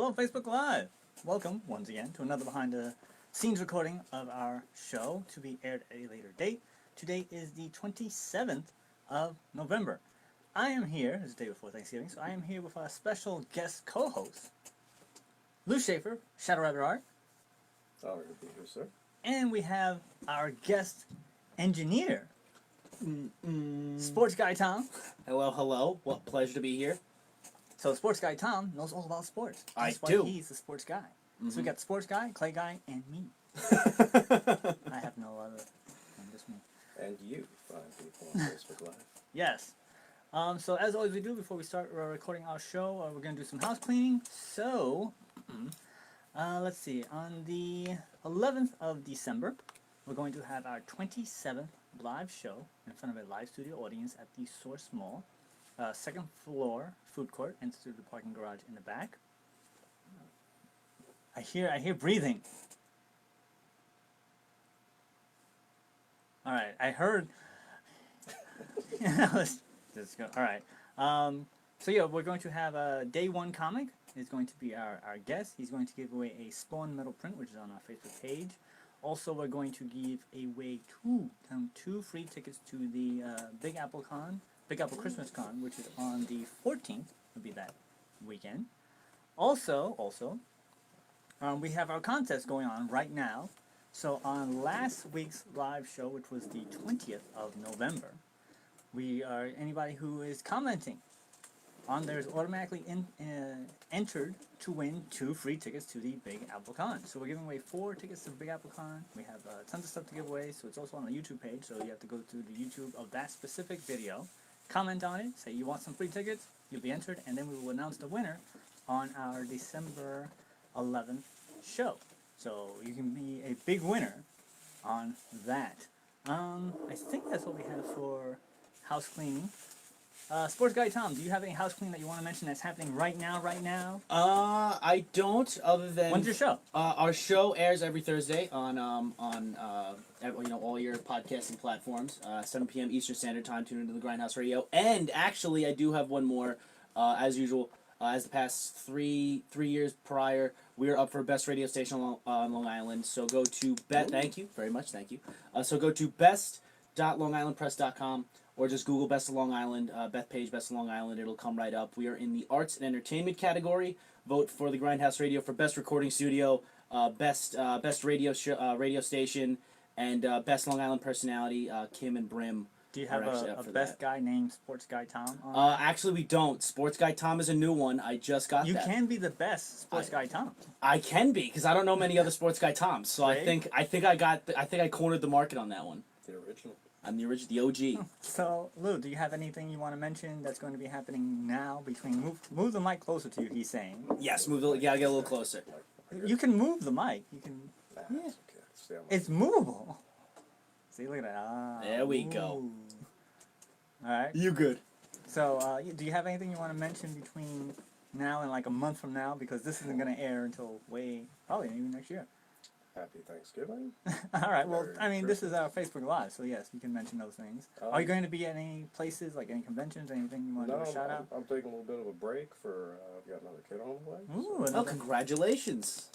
Hello, Facebook Live! Welcome, once again, to another behind-the-scenes recording of our show to be aired at a later date. Today is the 27th of November. I am here, it's the day before Thanksgiving, so I am here with our special guest co-host, Lou Schaefer, Shadow Rabbit Art. Honored to be here, sir. And we have our guest engineer, Sports Guy Tom. Hello, hello. What pleasure to be here. So Sports Guy Tom knows all about sports. That's why do. he's the sports guy. So we got the sports guy, Clay guy, and me. I have no other. I'm just me. And you, fine people on Facebook Live. Yes. So as always we do before we start recording our show, we're going to do some house cleaning. So, let's see. On the 11th of December, we're going to have our 27th live show in front of a live studio audience at the Source Mall. Second floor food court, and through the parking garage in the back. I hear breathing. All right, I heard. Let's go. All right. So yeah, we're going to have a day one comic. Is going to be our guest. He's going to give away a Spawn metal print, which is on our Facebook page. Also, we're going to give away two free tickets to the Big Apple Christmas Con, which is on the 14th, would be that weekend. Also, we have our contest going on right now. So on last week's live show, which was the 20th of November, anybody who is commenting on there is automatically entered to win 2 free tickets to the Big Apple Con. So we're giving away 4 tickets to the Big Apple Con. We have tons of stuff to give away, so it's also on the YouTube page, so you have to go to the YouTube of that specific video, comment on it, say you want some free tickets, you'll be entered, and then we will announce the winner on our December 11th show. So you can be a big winner on that. I think that's what we have for house cleaning. Sports Guy Tom, do you have any house cleaning that you want to mention that's happening right now? I don't, other than... When's your show? Our show airs every Thursday on all your podcasting platforms, 7 p.m. Eastern Standard Time. Tune into the Grindhouse Radio. And actually, I do have one more, as usual. As the past three years prior, we are up for best radio station on Long Island. So go to thank you very much, thank you. So go to best.longislandpress.com. Or just Google Best of Long Island, Beth Page, Best of Long Island. It'll come right up. We are in the Arts and Entertainment category. Vote for the Grindhouse Radio for Best Recording Studio, Best Radio Station, and Best Long Island Personality. Kim and Brim. Do you have a best guy named Sports Guy Tom? Actually, we don't. Sports Guy Tom is a new one. I just got that. You can be the best Sports Guy Tom. I can be, because I don't know many other Sports Guy Toms. So right? I think I cornered the market on that one. The original. I'm the original, the OG. So, Lou, do you have anything you want to mention that's going to be happening now between... Move the mic closer to you, he's saying. Yes, gotta get a little closer. You can move the mic. You can... Yeah. Okay. It's movable. See, look at that. There we go. Alright. You good. So, do you have anything you want to mention between now and like a month from now? Because this isn't going to air until probably even next year. Happy Thanksgiving. Alright, well, I mean, this is our Facebook Live, so yes, you can mention those things. Are you going to be at any places, like any conventions, anything you want to do a shout out? I'm taking a little bit of a break for, I've got another kid on the way. Ooh, Oh, congratulations.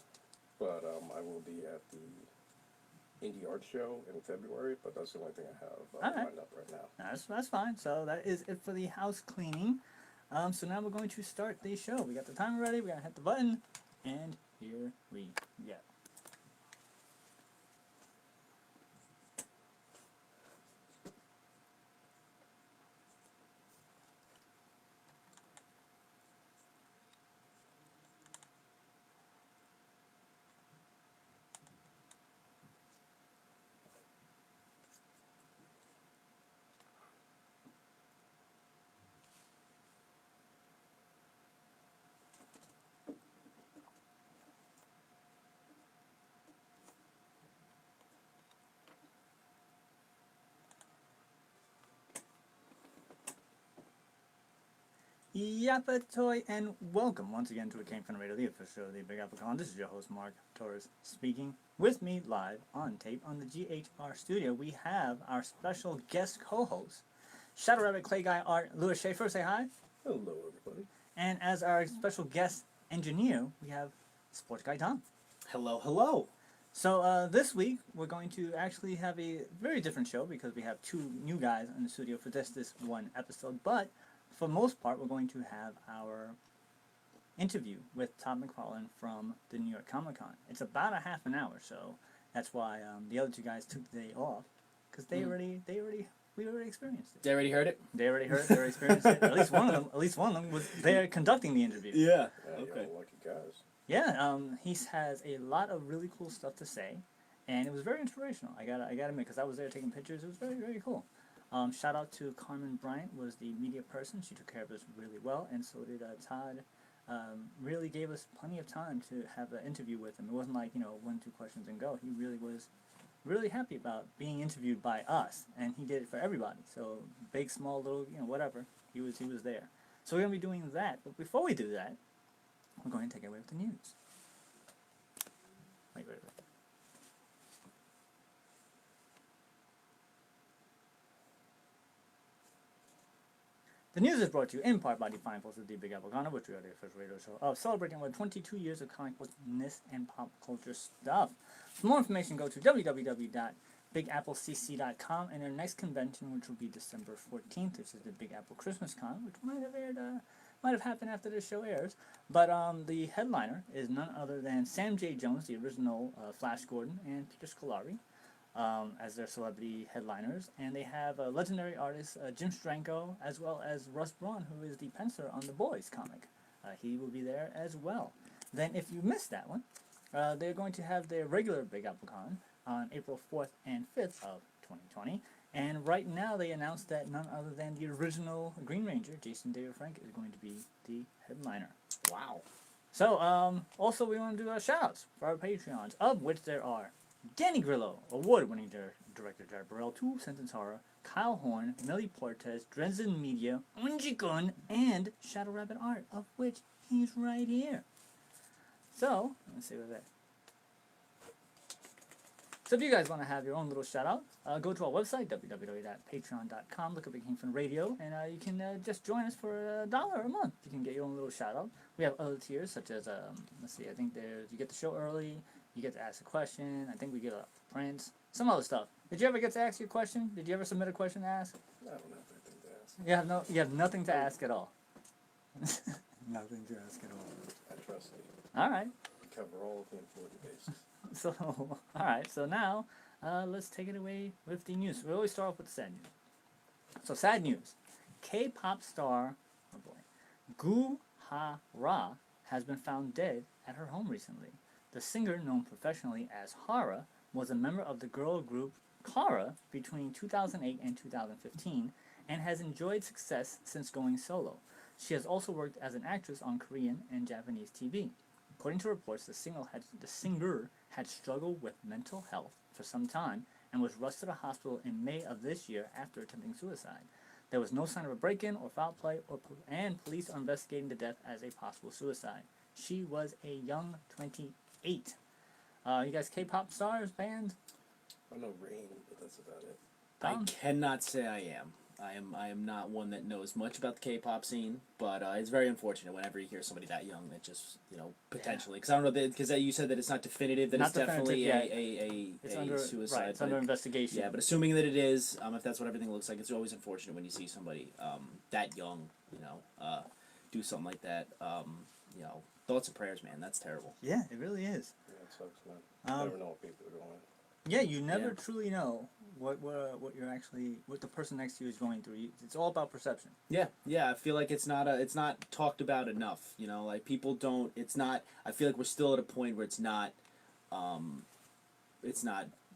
But I will be at the Indie Art Show in February, but that's the only thing I have lined up right now. That's fine. So that is it for the house cleaning. So now we're going to start the show. We got the timer ready, we're going to hit the button, and here we go. Yapatoy, and welcome once again to It Came From the Radio, the official of the Big Apple Con. This is your host, Mark Torres, speaking. With me live on tape on the GHR studio, we have our special guest co-host, Shadow Rabbit, Clay Guy Art, Louis Schaefer. Say hi. Hello, everybody. And as our special guest engineer, we have Sports Guy Tom. Hello, hello. So this week we're going to actually have a very different show because we have two new guys in the studio for this one episode. But for most part, we're going to have our interview with Todd McFarlane from the New York Comic Con. It's about a half an hour, so that's why the other two guys took the day off because we already experienced it. They already heard it. They already heard it. They already experienced it. At least one of them was there conducting the interview. Yeah. Yeah, Okay. you're lucky guys. Yeah, he has a lot of really cool stuff to say, and it was very inspirational. I gotta admit, because I was there taking pictures, it was very, very cool. Shout out to Carmen Bryant, was the media person. She took care of us really well, and so did Todd. Really gave us plenty of time to have an interview with him. It wasn't like 1, 2 questions and go. He really was really happy about being interviewed by us, and he did it for everybody. So big, small, little, whatever. He was there. So we're gonna be doing that. But before we do that, we're going to take it away with the news. Wait. The news is brought to you in part by the fine folks of the Big Apple Corner, which we are the official radio show of, celebrating over 22 years of comic bookness and pop culture stuff. For more information, go to www.bigapplecc.com, and their next convention, which will be December 14th, which is the Big Apple Christmas Con, which might have happened after this show airs. But the headliner is none other than Sam J. Jones, the original Flash Gordon, and Peter Scolari as their celebrity headliners. And they have legendary artist Jim Stranko, as well as Russ Braun, who is the penciler on The Boys comic. He will be there as well. Then if you missed that one, they're going to have their regular Big Apple Con on April 4th and 5th of 2020. And right now they announced that none other than the original Green Ranger, Jason David Frank, is going to be the headliner. Wow. So, also we want to do our shout-outs for our Patreons, of which there are Danny Grillo, award-winning director Jared Burrell, 2 Sentence Horror, Kyle Horn, Millie Portes, Dresden Media, Unjikun, and Shadow Rabbit Art, of which he's right here. So, let's see what's that. So if you guys want to have your own little shout-out, go to our website, www.patreon.com, look up Big Kingfin Radio, and you can just join us for $1 a month. You can get your own little shout-out. We have other tiers, such as, let's see, I think you get the show early, you get to ask a question, I think we get prints, some other stuff. Did you ever get to ask your question? Did you ever submit a question to ask? I don't have anything to ask. You have nothing to ask at all. Nothing to ask at all. I trust you. All right. Cover all of the important bases. So, alright, so now, let's take it away with the news. We always start off with the sad news. So, sad news. K-pop star, oh boy, Gu Ha Ra has been found dead at her home recently. The singer, known professionally as Hara, was a member of the girl group Kara between 2008 and 2015, and has enjoyed success since going solo. She has also worked as an actress on Korean and Japanese TV. According to reports, the singer had struggled with mental health for some time and was rushed to the hospital in May of this year after attempting suicide. There was no sign of a break-in or foul play, and police are investigating the death as a possible suicide. She was a young 28. You guys K-pop stars, band? I know Rain, but that's about it. Tom? I cannot say I am. I am not one that knows much about the K-pop scene, but it's very unfortunate whenever you hear somebody that young that just, potentially, because I don't know, because you said that it's not definitive, that Not it's definitely definitive, a It's under suicide. Right, it's under investigation. Yeah, but assuming that it is, if that's what everything looks like, it's always unfortunate when you see somebody that young, do something like that. Thoughts and prayers, man. That's terrible. Yeah, it really is. Yeah, it sucks, man. You never know what people are going. Yeah, you never Yeah. truly know what the person next to you is going through. It's all about perception. Yeah, I feel like it's not talked about enough. Like people don't. It's not. I feel like we're still at a point where it's not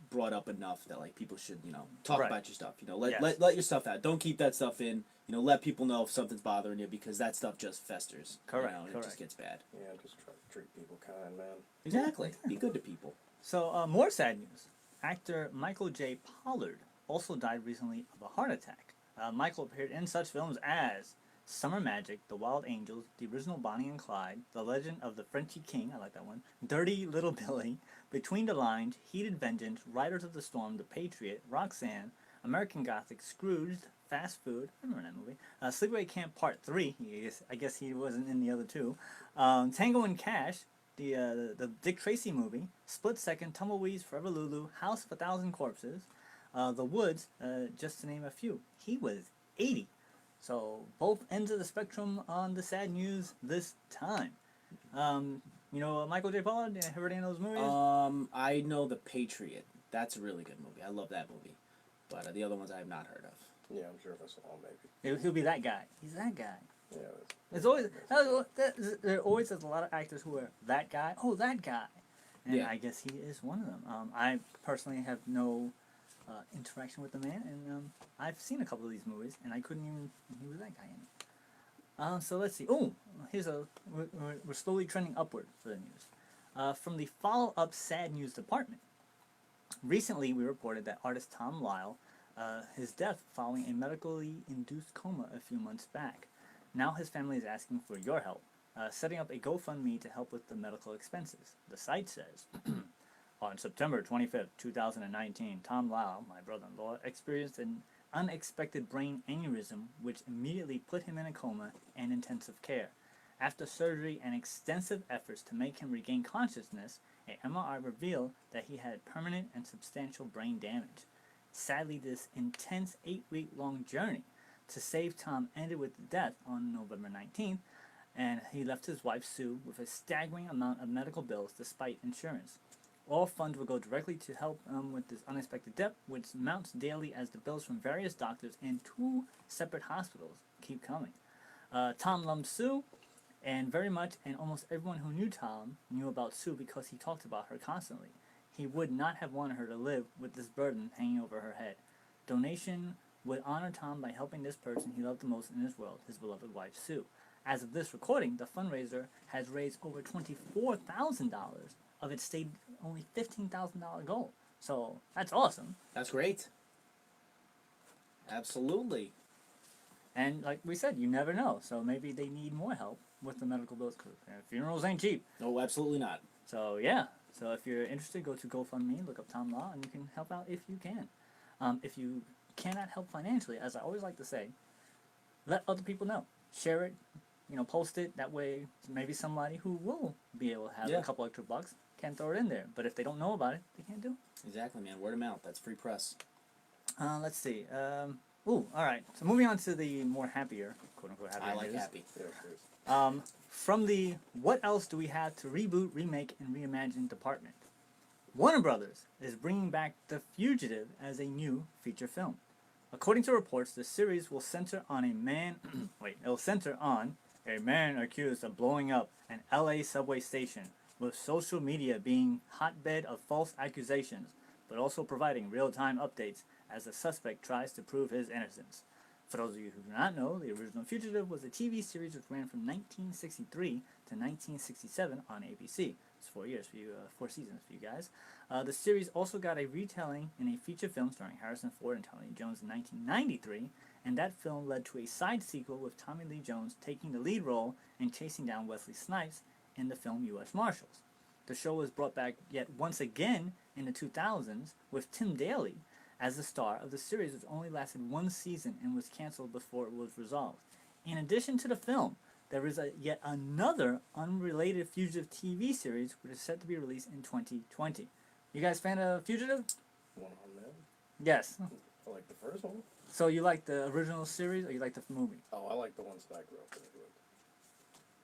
brought up enough that like people should talk Right. about your stuff. Yes. Let your stuff out. Don't keep that stuff in. Let people know if something's bothering you because that stuff just festers. Correct, And it correct. just gets bad. Yeah, just try to treat people kind, man. Exactly. Be good to people. So, more sad news. Actor Michael J. Pollard also died recently of a heart attack. Michael appeared in such films as Summer Magic, The Wild Angels, the original Bonnie and Clyde, The Legend of the Frenchy King, I like that one, Dirty Little Billy, Between the Lines, Heated Vengeance, Riders of the Storm, The Patriot, Roxanne, American Gothic, Scrooged, Fast Food, I remember that movie, Sleepaway Camp Part 3, I guess he wasn't in the other two, Tango and Cash, the Dick Tracy movie, Split Second, Tumbleweeds, Forever Lulu, House of a Thousand Corpses, The Woods, just to name a few. He was 80. So both ends of the spectrum on the sad news this time. You know Michael J. Pollard? Heard any of those movies? I know The Patriot. That's a really good movie. I love that movie. But the other ones I have not heard of. Yeah, I'm sure if I saw him, maybe. He'll be that guy. He's that guy. Yeah. There's always there always is a lot of actors who are that guy. Oh, that guy. And Yeah. I guess he is one of them. I personally have no interaction with the man, and I've seen a couple of these movies, and I couldn't even. He was that guy in it. So let's see. Oh, we're slowly trending upward for the news. From the follow-up sad news department. Recently, we reported that artist Tom Lyle, his death following a medically induced coma a few months back. Now his family is asking for your help, setting up a GoFundMe to help with the medical expenses. The site says, on September 25th, 2019, Tom Lyle, my brother-in-law, experienced an unexpected brain aneurysm which immediately put him in a coma and intensive care. After surgery and extensive efforts to make him regain consciousness, an MRI revealed that he had permanent and substantial brain damage. Sadly, this intense 8-week-long journey to save Tom ended with death on November 19th, and he left his wife Sue with a staggering amount of medical bills despite insurance. All funds will go directly to help with this unexpected death, which mounts daily as the bills from various doctors and 2 separate hospitals keep coming. Tom loved Sue, and very much, and almost everyone who knew Tom knew about Sue because he talked about her constantly. He would not have wanted her to live with this burden hanging over her head. Donation would honor Tom by helping this person he loved the most in this world, his beloved wife Sue. As of this recording, the fundraiser has raised over $24,000 of its stated only $15,000 goal. So that's awesome. That's great. Absolutely. And like we said, you never know. So maybe they need more help with the medical bills. Cause funerals ain't cheap. No, absolutely not. So yeah. So if you're interested, go to GoFundMe, look up Tom Law, and you can help out if you can. If you cannot help financially, as I always like to say, let other people know. Share it, post it. That way, maybe somebody who will be able to have a couple extra bucks can throw it in there. But if they don't know about it, they can't do it. Exactly, man. Word of mouth. That's free press. Let's see. All right. So moving on to the more happier, quote unquote, happier I like news. happy. Yeah, please. From the what else do we have to reboot, remake, and reimagine department, Warner Brothers is bringing back The Fugitive as a new feature film. According to reports, the series will center on a man. It'll center on a man accused of blowing up an LA subway station, with social media being hotbed of false accusations, but also providing real-time updates as the suspect tries to prove his innocence. For those of you who do not know, the original Fugitive was a TV series which ran from 1963 to 1967 on ABC. It's 4 years for you, 4 seasons for you guys. The series also got a retelling in a feature film starring Harrison Ford and Tommy Lee Jones in 1993, and that film led to a side sequel with Tommy Lee Jones taking the lead role and chasing down Wesley Snipes in the film U.S. Marshals. The show was brought back yet once again in the 2000s with Tim Daly as the star of the series, which only lasted 1 season and was canceled before it was resolved. In addition to the film, there is yet another unrelated Fugitive TV series which is set to be released in 2020. You guys fan of Fugitive? One on Man. Yes. I like the first one. So you like the original series or you like the movie? Oh, I like the ones that I grew up with.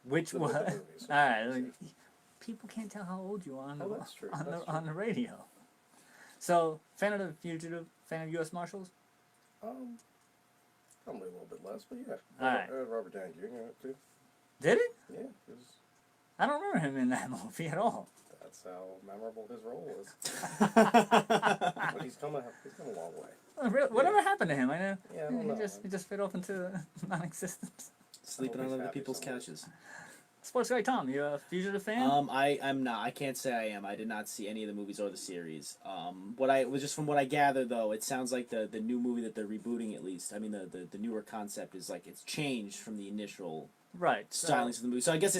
Which The one? movies. Alright, people can't tell how old you are on the, Oh, that's true. on, That's the, true. on the radio. So, fan of the Fugitive, fan of U.S. Marshals? Probably a little bit less, but yeah. Alright. Robert Downey Jr. in it too. Did it? Yeah, it was, I don't remember him in that movie at all. that's how memorable his role was. But he's come a long way. Whatever happened to him? I know. Yeah, I don't know. He just fell off into non-existence. Sleeping on Always other happy people's somewhere. couches. Sports guy Tom, you a Fugitive fan? I'm not. I can't say I am. I did not see any of the movies or the series. What I was just from what I gather though, it sounds like the new movie that they're rebooting at least. I mean the newer concept is like it's changed from the initial Right. stylings of the movie. So I guess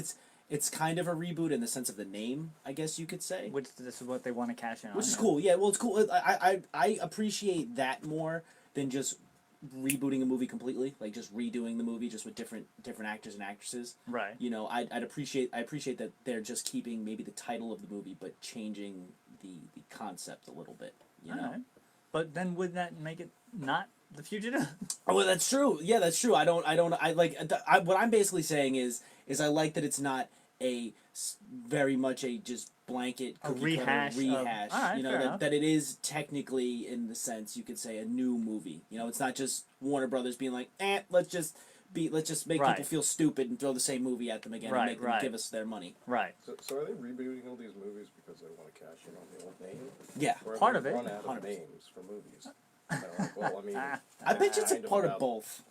it's kind of a reboot in the sense of the name, I guess you could say. Which this is what they want to cash in on. Which is cool. Yeah, well, it's cool. I appreciate that more than just rebooting a movie completely, like just redoing the movie just with different actors and actresses. Right. You know, I appreciate that they're just keeping maybe the title of the movie but changing the concept a little bit. You know. Alright. But then would that make it not The Fugitive? Oh, well, that's true. Yeah, that's true. I like. What I'm basically saying is I like that it's not very much a just blanket A cookie cutter rehash of- rehash. alright, You know fair that, enough. that it is technically, in the sense you could say, a new movie. You know, it's not just Warner Brothers being like, let's just make Right. people feel stupid and throw the same movie at them again Right, and make them right. give us their money. Right. So are they rebooting all these movies because they want to cash in on the old name? Yeah. Or have Part they of it. run out 100%. of names for movies? They're like, well, I mean, I bet you it's a kind part of about- both.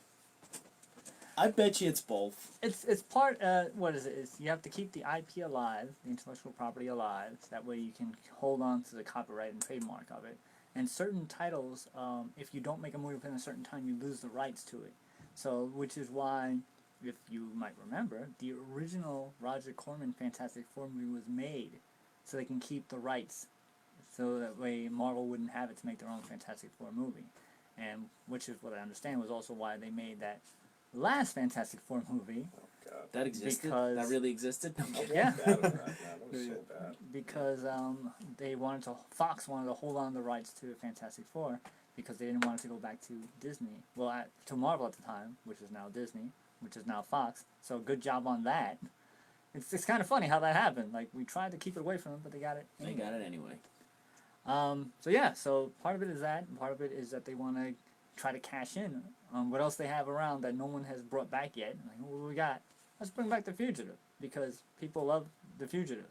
I bet you it's both. It's part. What is it? It's, you have to keep the IP alive, the intellectual property alive. So that way you can hold on to the copyright and trademark of it. And certain titles, if you don't make a movie within a certain time, you lose the rights to it. So, which is why, if you might remember, the original Roger Corman Fantastic Four movie was made, so they can keep the rights. So that way Marvel wouldn't have it to make their own Fantastic Four movie. And which is what I understand was also why they made that last Fantastic Four movie, Oh, God. That existed. Because- That really existed. I want Yeah. that on that, man. That was so bad. because they wanted to, Fox wanted to hold on the rights to Fantastic Four because they didn't want it to go back to Disney. Well, to Marvel at the time, which is now Disney, which is now Fox. So good job on that. It's kind of funny how that happened. Like, we tried to keep it away from them, but they got it. They got it anyway. So yeah, so part of it is that, and part of it is that they want to try to cash in on what else they have around that no one has brought back yet. Like, what do we got? Let's bring back The Fugitive, because people love The Fugitive.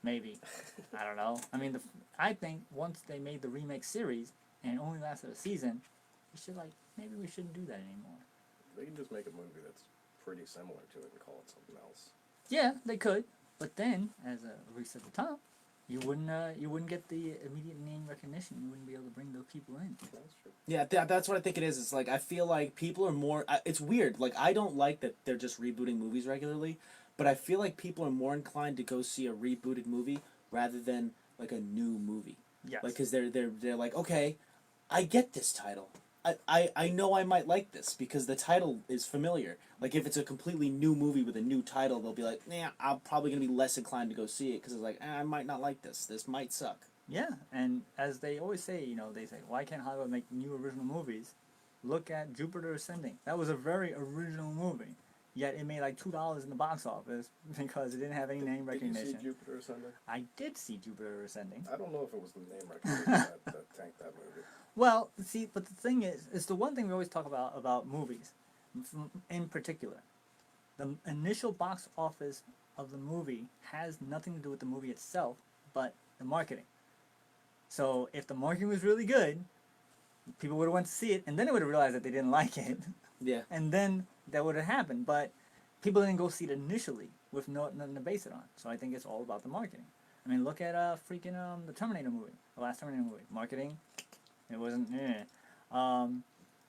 Maybe. I don't know. I mean, I think once they made the remake series, and it only lasted a season, we should, maybe we shouldn't do that anymore. They can just make a movie that's pretty similar to it and call it something else. Yeah, they could, but then, as Reese at the top, you wouldn't get the immediate name recognition. You wouldn't be able to bring those people in. That's true. Yeah, that's what I think it is. It's like, I feel like people are more. It's weird. Like, I don't like that they're just rebooting movies regularly, but I feel like people are more inclined to go see a rebooted movie rather than like a new movie. Yes. Like, because they're like, okay, I get this title. I know I might like this because the title is familiar. Like, if it's a completely new movie with a new title, they'll be like, nah, I'm probably going to be less inclined to go see it because it's like, I might not like this. This might suck. Yeah, and as they always say, they say, why can't Hollywood make new original movies? Look at Jupiter Ascending. That was a very original movie. Yet it made like $2 in the box office because it didn't have any name Did you recognition. see Jupiter Ascending? I did see Jupiter Ascending. I don't know if it was the name recognition that tanked that movie. Well, see, but the thing is, it's the one thing we always talk about movies, in particular. The initial box office of the movie has nothing to do with the movie itself, but the marketing. So if the marketing was really good, people would have went to see it, and then they would have realized that they didn't like it, Yeah. and then that would have happened. But people didn't go see it initially with nothing to base it on. So I think it's all about the marketing. I mean, look at the Terminator movie, the last Terminator movie. Marketing, it wasn't.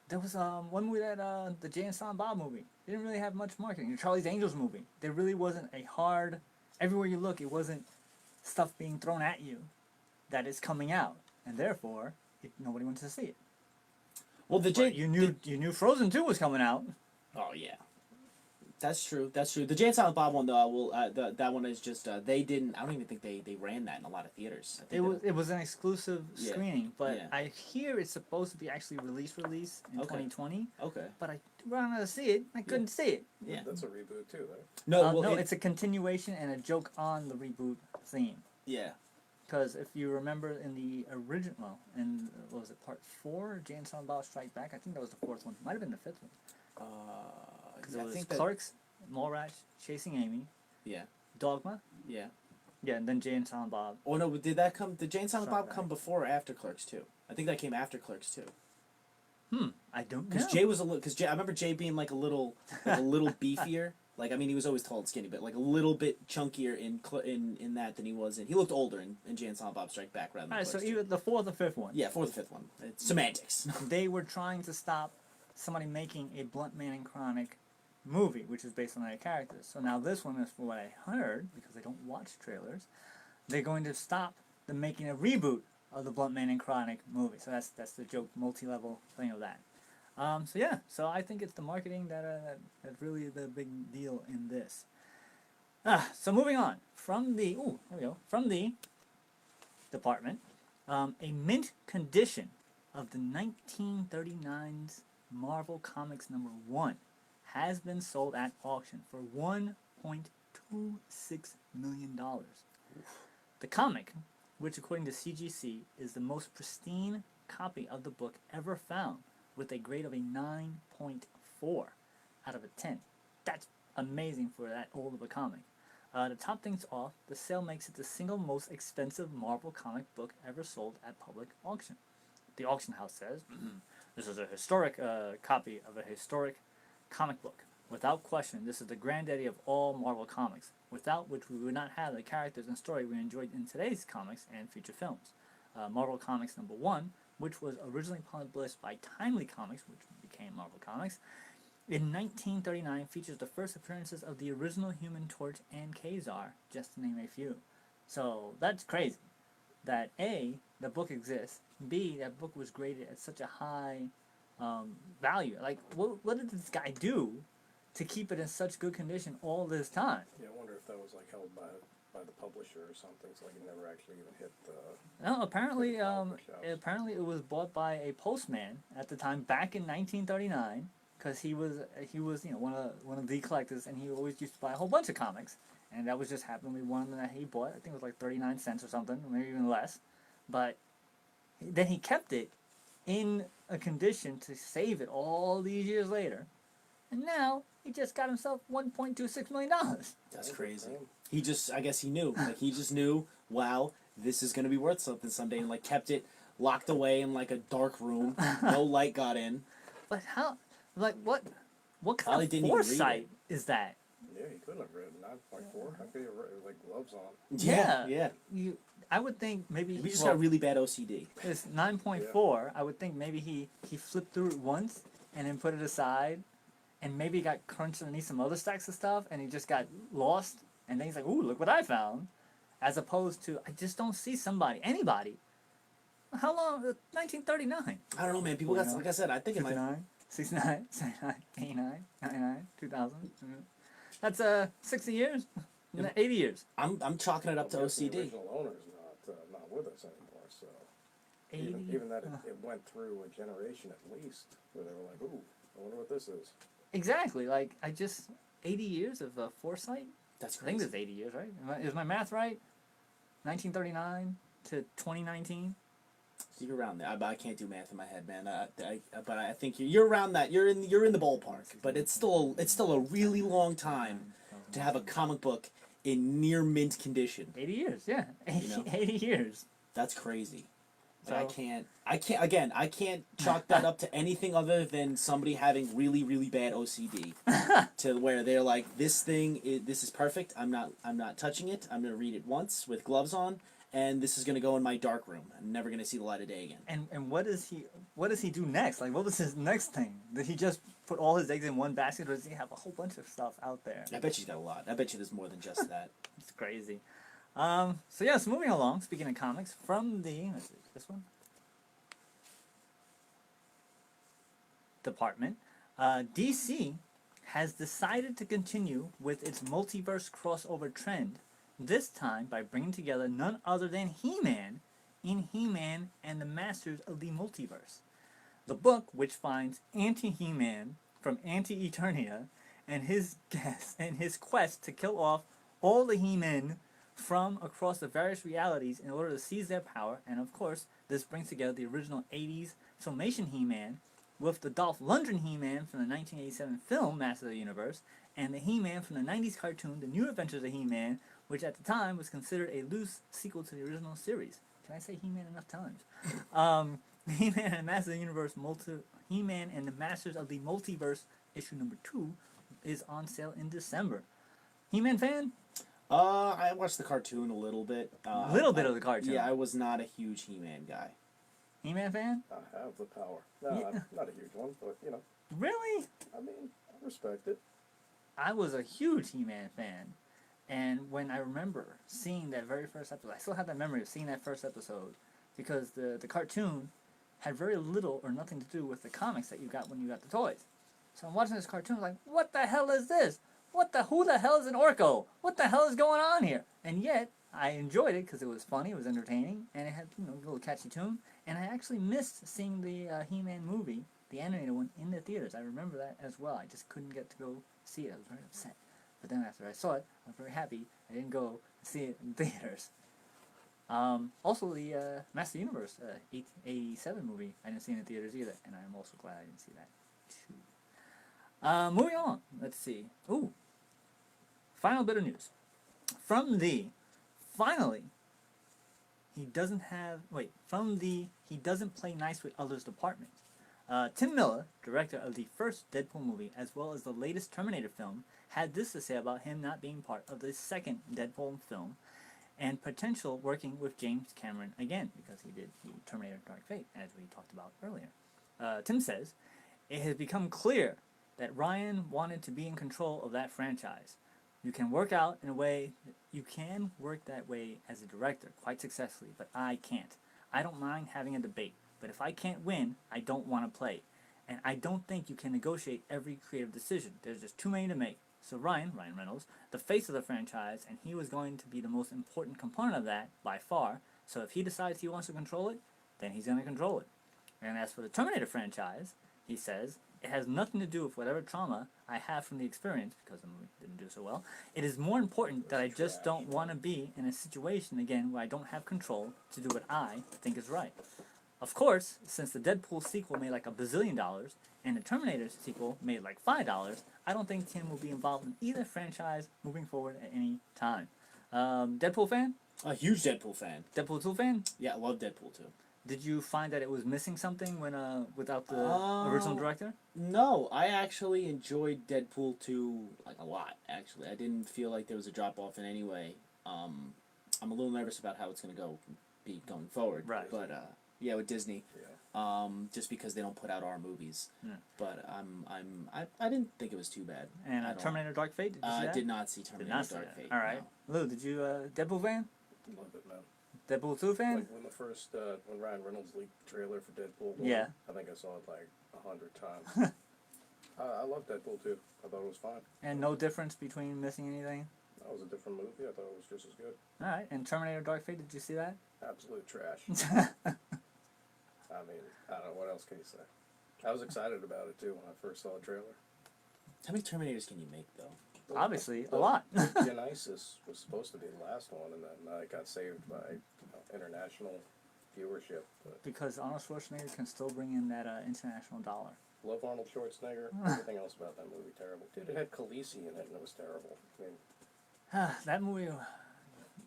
There was one movie that the Jay and Silent Bob movie. They didn't really have much marketing. The Charlie's Angels movie. There really wasn't a hard. Everywhere you look, it wasn't stuff being thrown at you that is coming out, and therefore nobody wants to see it. Well, But you knew Frozen 2 was coming out. Oh yeah, that's true. That's true. The Jay and Silent Bob one, though, that one is just they didn't. I don't even think they ran that in a lot of theaters. I think It was an exclusive Yeah, screening, but yeah. I hear it's supposed to be actually release in Okay. 2020. okay. But I wanted to see it. I couldn't see it. Yeah. That's a reboot too, though. No, No, it's a continuation and a joke on the reboot theme. yeah. Because if you remember in the original, what was it, part 4, Jay and Silent Bob Strike Back? I think that was the 4th one. Might have been the 5th one. Because I it was think that. Clerks, Mallrats, Chasing Amy, Yeah. Dogma. Yeah. Yeah, and then Jay and Silent Bob. Oh no, did that come? Did Jay and Silent Strike Bob come Back. before or after Clerks 2? I think that came after Clerks 2. I don't know. Because Jay was a little. Because I remember Jay being like a little beefier. Like, I mean, he was always tall and skinny, but like a little bit chunkier in that than he was in. He looked older in Jay and Silent Bob Strike Back rather than Alright, so Clerks 2. either the 4th or 5th one. Yeah, for the 5th one. It's semantics. They were trying to stop somebody making a Blunt Man and Chronic movie, which is based on their characters. So now this one is, for what I heard, because I don't watch trailers, they're going to stop them making a reboot of the Blunt Man and Chronic movie. So that's the joke, multi-level thing of that. So yeah, so I think it's the marketing that's really the big deal in this. So moving on from the there we go, from the department, a mint condition of the 1939's Marvel Comics #1 has been sold at auction for $1.26 million. The comic, which according to CGC is the most pristine copy of the book ever found, with a grade of a 9.4 out of a 10. That's amazing for that old of a comic. To top things off, the sale makes it the single most expensive Marvel comic book ever sold at public auction. The auction house says, this is a historic copy of a historic comic book. Without question, this is the granddaddy of all Marvel comics, without which we would not have the characters and story we enjoyed in today's comics and future films. Marvel Comics #1, which was originally published by Timely Comics, which became Marvel Comics, in 1939 features the first appearances of the original Human Torch and Kazar, just to name a few. So that's crazy. That A, the book exists, B, that book was graded at such a high value. Like, what did this guy do to keep it in such good condition all this time? Yeah, I wonder if that was like held by the publisher or something, so like it never actually even hit the. No, apparently, comic book shops. apparently it was bought by a postman at the time back in 1939, because he was one of the collectors, and he always used to buy a whole bunch of comics, and that was just happened to be one that he bought. I think it was like 39 cents or something, maybe even less, but then he kept it in a condition to save it all these years later, and now he just got himself $1.26 million. That's crazy. He just, I guess he knew. Like, he just knew, wow, this is going to be worth something someday, and, like, kept it locked away in, like, a dark room. No light got in. But how, like, what kind Probably of didn't even read foresight is that? Yeah, he couldn't have written 9.4. How could he have written like gloves on? Yeah. I would think maybe We just got really bad OCD. it's 9.4. I would think maybe he flipped through it once and then put it aside, and maybe got crunched underneath some other stacks of stuff, and he just got lost. And then he's like, "Ooh, look what I found!" As opposed to, I just don't see anybody. How long? 1939. I don't know, man. People got, 49, like I said, I think it might. 59, 69, 79, 89, 99, 2000. That's 60 years, 80 years. I'm chalking it up to I guess the OCD. original owner's not with us anymore, so 80. even that it went through a generation at least where they were like, ooh, I wonder what this is. Exactly. Like 80 years of foresight. That's I think crazy. it's 80 years, right? Is my math right? 1939 to 2019. You're around there. I can't do math in my head, man. But I think you're around that. You're in the ballpark. But it's still a really long time to have a comic book in near mint condition. 80 years, yeah. 80, You know? 80 years. That's crazy. But So- I can't chalk that up to anything other than somebody having really, really bad OCD, to where they're like, this is perfect. I'm not touching it. I'm gonna read it once with gloves on, and this is gonna go in my dark room. I'm never gonna see the light of day again. And what does he do next? Like, what was his next thing? Did he just put all his eggs in one basket, or does he have a whole bunch of stuff out there? I bet you got a lot. I bet you there's more than just that. It's crazy. So yes, moving along. Speaking of comics, from the this one department, DC has decided to continue with its multiverse crossover trend. This time by bringing together none other than He-Man in He-Man and the Masters of the Multiverse. The book, which finds anti-He-Man from Anti-Eternia and his quest to kill off all the He-Men from across the various realities in order to seize their power, and of course, this brings together the original 80s Filmation He-Man with the Dolph Lundgren He-Man from the 1987 film Masters of the Universe, and the He-Man from the 90s cartoon The New Adventures of He-Man, which at the time was considered a loose sequel to the original series. Can I say He-Man enough times? He-Man and the Masters of the Universe, He-Man and the Masters of the Multiverse issue #2 is on sale in December. He-Man fan? I watched the cartoon a little bit. A little bit of the cartoon. Yeah, I was not a huge He-Man guy. He-Man fan? I have the power. No, Yeah. I'm not a huge one, but Really? I mean, I respect it. I was a huge He-Man fan. And when I remember seeing that very first episode, I still have that memory of seeing that first episode, because the cartoon had very little or nothing to do with the comics that you got when you got the toys. So I'm watching this cartoon, like, what the hell is this? Who the hell is an Orko? What the hell is going on here? And yet, I enjoyed it because it was funny, it was entertaining, and it had, a little catchy tune. And I actually missed seeing the He-Man movie, the animated one, in the theaters. I remember that as well. I just couldn't get to go see it. I was very upset. But then after I saw it, I was very happy I didn't go see it in theaters. Also, the Master Universe 87 movie, I didn't see in the theaters either, and I'm also glad I didn't see that too. Moving on, let's see. Ooh, final bit of news. He doesn't play nice with others department. Tim Miller, director of the first Deadpool movie, as well as the latest Terminator film, had this to say about him not being part of the second Deadpool film, and potential working with James Cameron again, because he did the Terminator Dark Fate, as we talked about earlier. Tim says, "It has become clear that Ryan wanted to be in control of that franchise. You can work that way as a director quite successfully, but I can't. I don't mind having a debate, but if I can't win, I don't want to play. And I don't think you can negotiate every creative decision. There's just too many to make. So Ryan Reynolds, the face of the franchise, and he was going to be the most important component of that by far. So if he decides he wants to control it, then he's going to control it. And as for the Terminator franchise, he says, it has nothing to do with whatever trauma I have from the experience, because the movie didn't do so well. It is more important that I just don't want to be in a situation again where I don't have control to do what I think is right. Of course, since the Deadpool sequel made like $1 bazillion, and the Terminator sequel made like $5, I don't think Tim will be involved in either franchise moving forward at any time." Deadpool fan? A huge Deadpool fan. Deadpool 2 fan? Yeah, I love Deadpool 2. Did you find that it was missing something when without the original director? No, I actually enjoyed Deadpool 2 like a lot, actually. I didn't feel like there was a drop-off in any way. I'm a little nervous about how it's going to be going forward. Right. But, yeah, with Disney. Yeah. Just because they don't put out our movies. Yeah. But I didn't think it was too bad. And Terminator Dark Fate, did you see that? Did not see Terminator Did not see Dark that. Fate. All right. No. Lou, did you, Deadpool fan? Love it, man. Deadpool 2 fan? Like when the first, when Ryan Reynolds leaked the trailer for Deadpool 1, Yeah. I think I saw it like 100 times. I love Deadpool 2. I thought it was fine. And no difference between missing anything? That was a different movie. I thought it was just as good. All right. And Terminator Dark Fate, did you see that? Absolute trash. I mean, I don't know, what else can you say? I was excited about it too when I first saw the trailer. How many Terminators can you make, though? Obviously, a lot. Genesis was supposed to be the last one, and then it got saved by international viewership. But Because Arnold Schwarzenegger can still bring in that international dollar. love Arnold Schwarzenegger. Everything else about that movie terrible. Dude, it had Khaleesi in it, and it was terrible. I mean, That movie.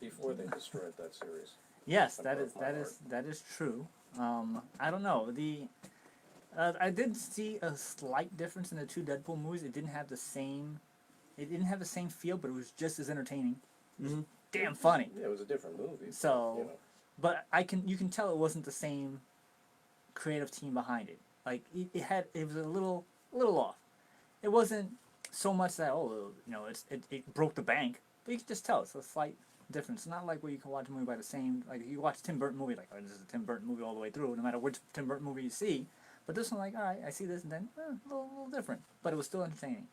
before they destroyed that series. Yes, That that broke is my that is true. I don't know. I did see a slight difference in the two Deadpool movies. It didn't have the same feel, but it was just as entertaining. Mm-hmm. Damn funny. Yeah, it was a different movie. So, you know. but you can tell it wasn't the same creative team behind it. Like it was a little off. It wasn't so much that it broke the bank, but you can just tell it's a slight difference. It's not like where you can watch a movie by the same, like you watch a Tim Burton movie, like, oh, this is a Tim Burton movie all the way through, no matter which Tim Burton movie you see. But this one, like, all right, I see this, and then a little different, but it was still entertaining.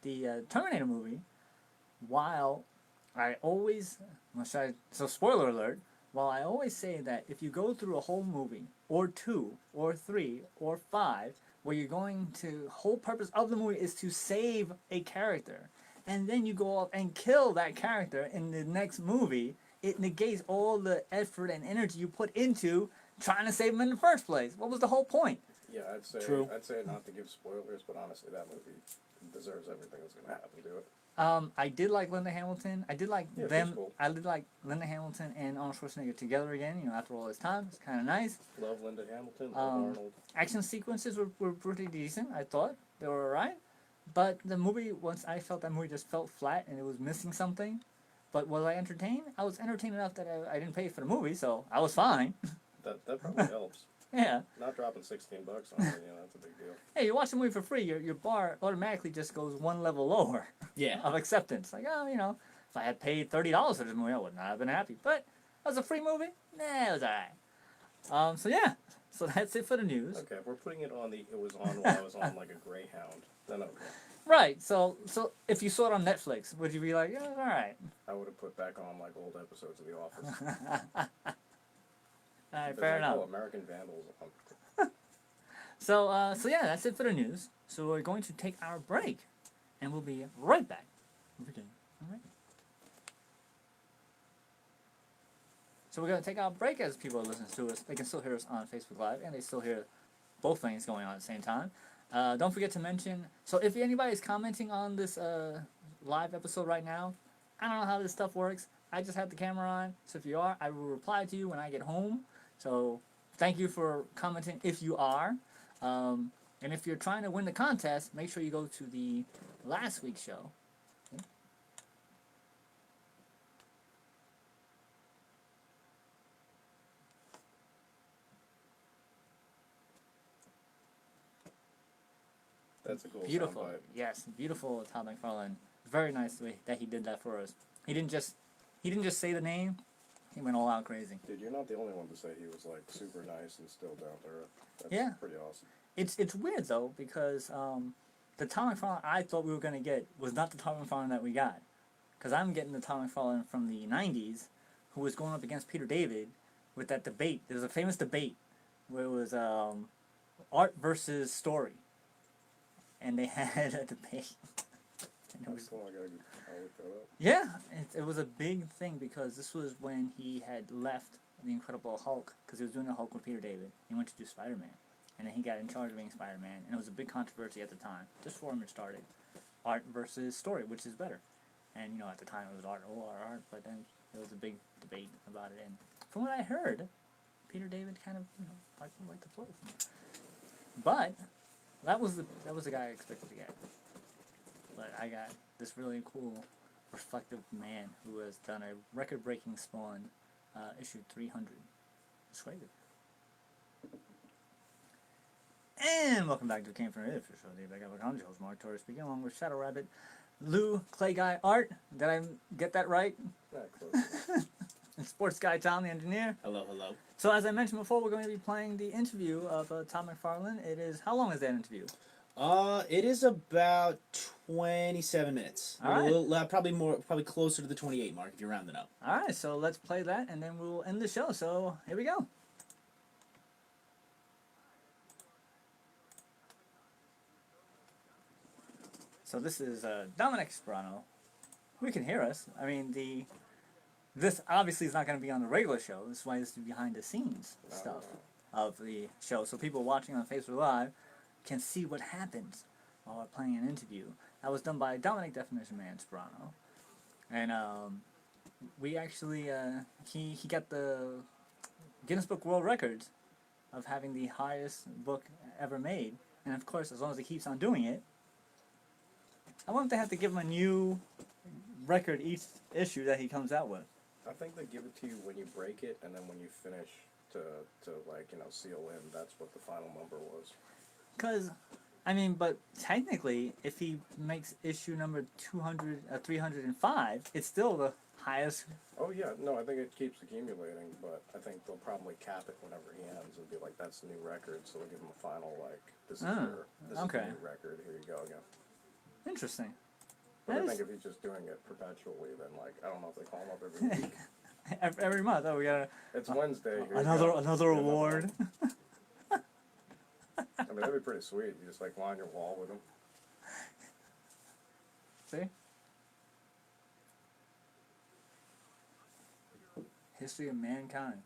The Terminator movie, while I always, spoiler alert, while I always say that if you go through a whole movie, or 2, or 3, or 5, where you're going to, whole purpose of the movie is to save a character, and then you go off and kill that character in the next movie, it negates all the effort and energy you put into trying to save him in the first place. What was the whole point? Yeah, I'd say True. I'd say not to give spoilers, but honestly, that movie deserves everything that's going to happen to it. I did like Linda Hamilton. I did like Yeah, she's them. cool. I did like Linda Hamilton and Arnold Schwarzenegger together again. After all this time, it's kind of nice. Love Linda Hamilton. Love Arnold. Action sequences were pretty decent. I thought they were alright. But the movie, once I felt that movie just felt flat and it was missing something. But was I entertained? I was entertained enough that I didn't pay for the movie, so I was fine. That probably helps. Yeah. Not dropping $16 on it, that's a big deal. Hey, you watch the movie for free, your bar automatically just goes one level lower Yeah. of acceptance. Like, if I had paid $30 for this movie, I would not have been happy. But that was a free movie. Nah, it was alright. So yeah, So that's it for the news. Okay, if we're putting it on it was on while I was on like a Greyhound, then okay. Right. So if you saw it on Netflix, would you be like, yeah, all right? I would have put back on like old episodes of The Office. All right, They're fair like, enough. oh, American Vandals. So yeah, that's it for the news. So we're going to take our break, and we'll be right back. Okay. All right. So we're going to take our break as people are listening to us. They can still hear us on Facebook Live, and they still hear both things going on at the same time. Don't forget to mention, so if anybody's commenting on this live episode right now, I don't know how this stuff works. I just have the camera on, so if you are, I will reply to you when I get home. So thank you for commenting if you are. And if you're trying to win the contest, make sure you go to the last week's show. That's a cool Beautiful. soundbite. Yes, beautiful Todd McFarlane. Very nice way that he did that for us. He didn't just say the name. He went all out crazy. Dude, you're not the only one to say he was like super nice and still down to earth. That's Yeah. pretty awesome. It's weird though because the Todd McFarlane I thought we were gonna get was not the Todd McFarlane that we got. Because I'm getting the Todd McFarlane from the '90s, who was going up against Peter David with that debate. There was a famous debate where it was art versus story, and they had a debate. And it was, That's cool. I'll look that up. yeah, it was a big thing because this was when he had left the Incredible Hulk because he was doing the Hulk with Peter David. He went to do Spider-Man, and then he got in charge of being Spider-Man, and it was a big controversy at the time, just before it started. Art versus story, which is better? And at the time it was art, but then there was a big debate about it. And from what I heard, Peter David kind of liked the flow. But that was the guy I expected to get. But I got this really cool, reflective man who has done a record-breaking Spawn issue 300. It's crazy. And welcome back to the Came From It for show. Dave, I'm your host, Mark Torres, speaking along with Shadow Rabbit, Lou, Clay Guy, Art. Did I get that right? Yeah, close. And Sports Guy Tom, the engineer. Hello, hello. So as I mentioned before, we're going to be playing the interview of Tom McFarlane. It is, how long is that interview? It is about 27 minutes. All right. Probably closer to the 28 mark if you're rounding up. All right, so let's play that, and then we'll end the show. So here we go. So this is Dominic Sperano. Who can hear us. I mean, this obviously is not going to be on the regular show. This is why this is behind the scenes stuff of the show. So people watching on Facebook Live can see what happens while we're playing an interview. That was done by Dominic Definition Man Sperano. And we actually, he got the Guinness Book World Records of having the highest book ever made. And of course, as long as he keeps on doing it, I wonder if they have to give him a new record each issue that he comes out with. I think they give it to you when you break it, and then when you finish to seal in. That's what the final number was. Because, but technically, if he makes issue number 305, it's still the highest. Oh yeah, no, I think it keeps accumulating, but I think they'll probably cap it whenever he ends and be like, "That's the new record," so they'll give him a final this is the new record. Here you go again. Interesting. But I think if he's just doing it perpetually, then I don't know if they call him up every week. every month. Oh, we got It's Wednesday. another award. I mean, that'd be pretty sweet. You just line your wall with him. See? History of Mankind.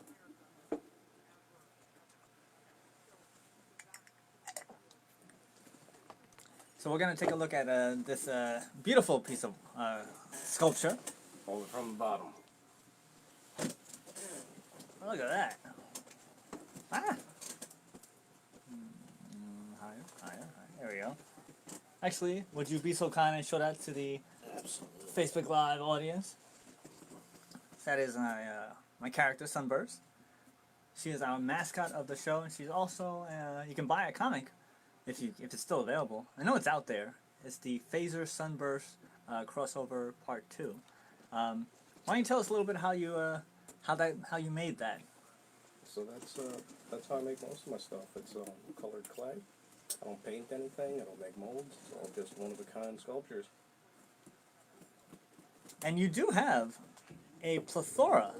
So we're going to take a look at this beautiful piece of sculpture. Hold it from the bottom. Oh, look at that. Ah! Higher. There we go. Actually, would you be so kind and show that to the Facebook Live audience? That is my character, Sunburst. She is our mascot of the show, and she's also, you can buy a comic if it's still available. I know it's out there. It's the Phaser Sunburst crossover part 2. Why don't you tell us a little bit how you made that? So that's how I make most of my stuff. It's colored clay. I don't paint anything. I don't make molds. It's all just one-of-a-kind sculptures. And you do have a plethora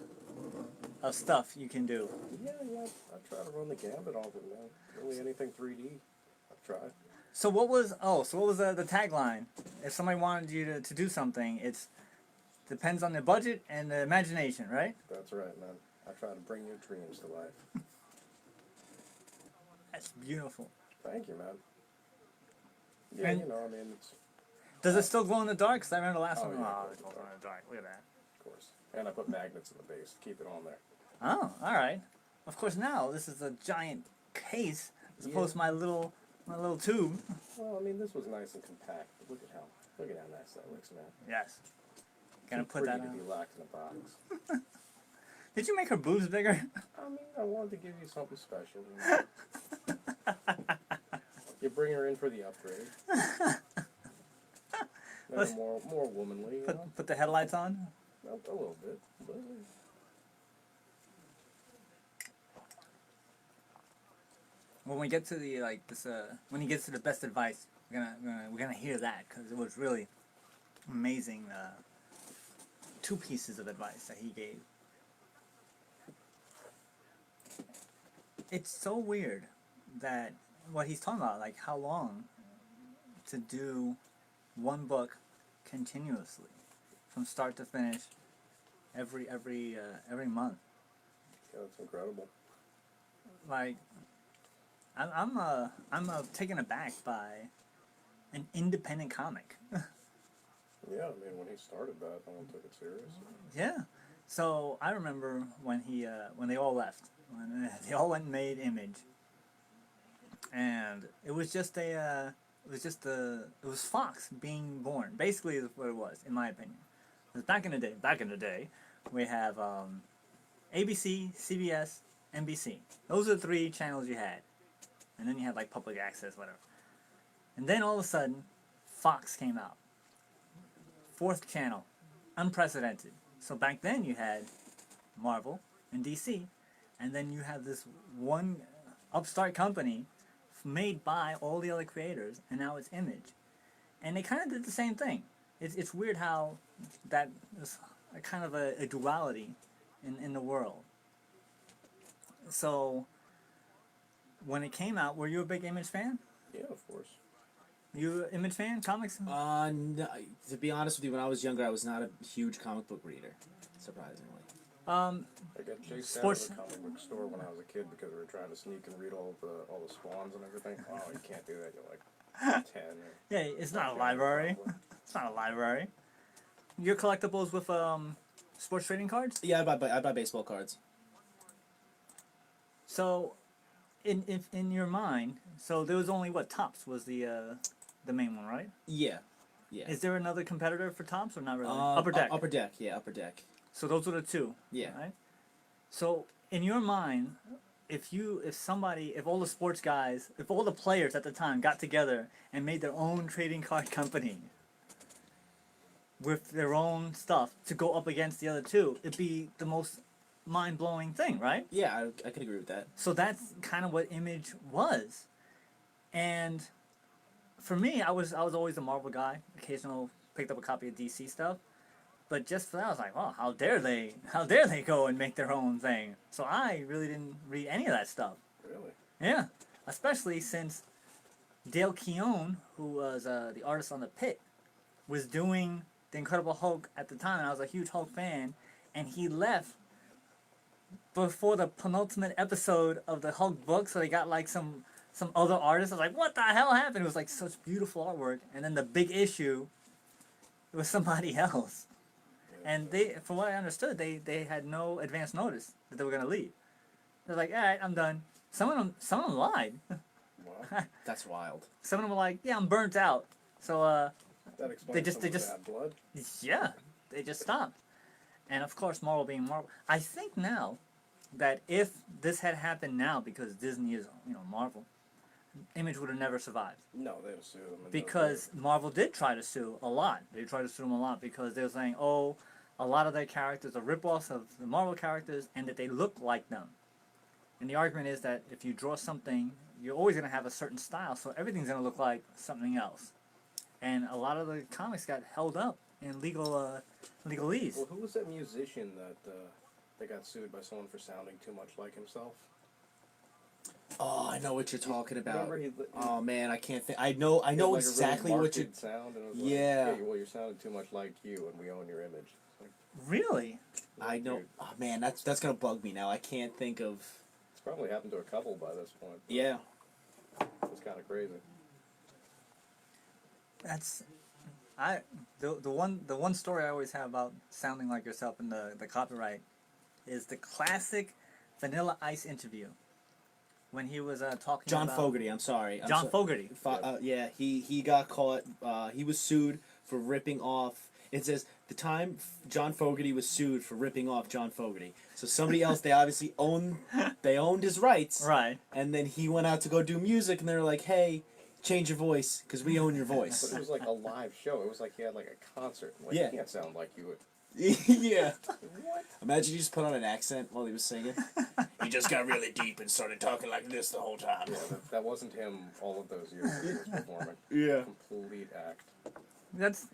of stuff you can do. Yeah. I try to run the gambit of it, man. Really anything 3D, I've tried. So what was the tagline? If somebody wanted you to do something, it's depends on the budget and the imagination, right? That's right, man. I try to bring your dreams to life. That's beautiful. Thank you, man. Yeah, And- you know, I mean, it's Does it still glow in the dark? Because I remember the last Oh, one. yeah, Oh, it it glows glows in the dark. Look at that. of course. And I put magnets in the base to keep it on there. Oh, all right. Of course, now this is a giant case as opposed to my little tube. Well, I mean, this was nice and compact. But look at how nice that looks, man. Yes. Gonna Too put that pretty to on. be locked in a box. Did you make her boobs bigger? I mean, I wanted to give you something special. You know? You bring her in for the upgrade. Let's- Maybe more womanly, you know? Put the headlights on. A little bit. But, When we get to the when he gets to the best advice, we're gonna hear that because it was really amazing. Two pieces of advice that he gave. It's so weird that what he's talking about, like how long to do one book continuously from start to finish every month. yeah, that's incredible. Like I'm taken aback by an independent comic. Yeah, I mean, when he started that, no one took it serious. Yeah. So I remember when they all left, when they all went and made Image, and it was Fox being born. Basically, is what it was, in my opinion. 'Cause back in the day, we have ABC, CBS, NBC. Those are the three channels you had, and then you had like public access, whatever. And then all of a sudden, Fox came out. Fourth channel, unprecedented. So back then you had Marvel and DC, and then you have this one upstart company made by all the other creators, and now it's Image. And they kind of did the same thing. It's weird how that is a kind of a duality in the world. So when it came out, were you a big Image fan? Yeah, of course. You an Image fan? Comics? No, to be honest with you, when I was younger, I was not a huge comic book reader, surprisingly. I got chased Sports- out of the comic book store when I was a kid because we were trying to sneak and read all the spawns and everything. Oh, you can't do that. You're like 10. Or Yeah, it's not a library. It's not a library. Your collectibles with sports trading cards. Yeah, I buy baseball cards. So, in your mind, so there was only what Topps was the main one, right? Yeah, yeah. Is there another competitor for Topps or not really? Um, Upper Deck. Upper Deck, yeah, Upper Deck. So those are the two. Yeah. Right. So in your mind, if all the sports guys, if all the players at the time got together and made their own trading card company with their own stuff to go up against the other two, it'd be the most mind-blowing thing, right? Yeah, I could agree with that. So that's kind of what Image was. And for me, I was always a Marvel guy. Occasionally picked up a copy of DC stuff. But just for that, I was like, well, how dare they go and make their own thing? So I really didn't read any of that stuff. Really? Yeah, especially since Dale Keown, who was the artist on The Pit, was doing The Incredible Hulk at the time, and I was a huge Hulk fan, and he left before the penultimate episode of the Hulk book, so they got like some other artist. I was like, what the hell happened? It was like such beautiful artwork, and then the big issue, it was somebody else. And they, from what I understood, they had no advance notice that they were gonna leave. They're like, all right, I'm done. Some of them lied. Wow. That's wild. Some of them were like, yeah, I'm burnt out. So That explains just- some they of the just- bad blood. yeah, they just stopped. And of course, Marvel being Marvel, I think now that if this had happened now, because Disney is Marvel, Image would have never survived. No, they'd have sued them. and Because Marvel did try to sue a lot. They tried to sue them a lot because they were saying, oh, a lot of their characters are rip-offs of the Marvel characters and that they look like them. And the argument is that if you draw something, you're always going to have a certain style, so everything's going to look like something else. And a lot of the comics got held up in legalese. Well, who was that musician that got sued by someone for sounding too much like himself? Oh, I know what you're talking about. Remember Oh man, I can't think. I know he had, like, exactly a really what you. marked sound, and it was Yeah. like, hey, well, you're sounding too much like you, and we own your image. Like, Really? I know. dude, Oh man, that's gonna bug me now. I can't think of. it's probably happened to a couple by this point. Yeah. It's kind of crazy. That's the one story I always have about sounding like yourself in the copyright is the classic Vanilla Ice interview when he was talking John about Fogerty. I'm sorry. John Fogerty. Yeah, he got caught. He was sued for ripping off. It says the time John Fogerty was sued for ripping off John Fogerty. So somebody else, they obviously owned his rights, Right. and then he went out to go do music, and they were like, "Hey, change your voice, because we own your But voice." it was like a live show. It was like he had like a concert. Like, Yeah. you can't sound like you would. Yeah. What? Imagine you just put on an accent while he was singing. He just got really deep and started talking like this the whole time. Yeah, that wasn't him all of those years that he was performing. Yeah. Complete act. That's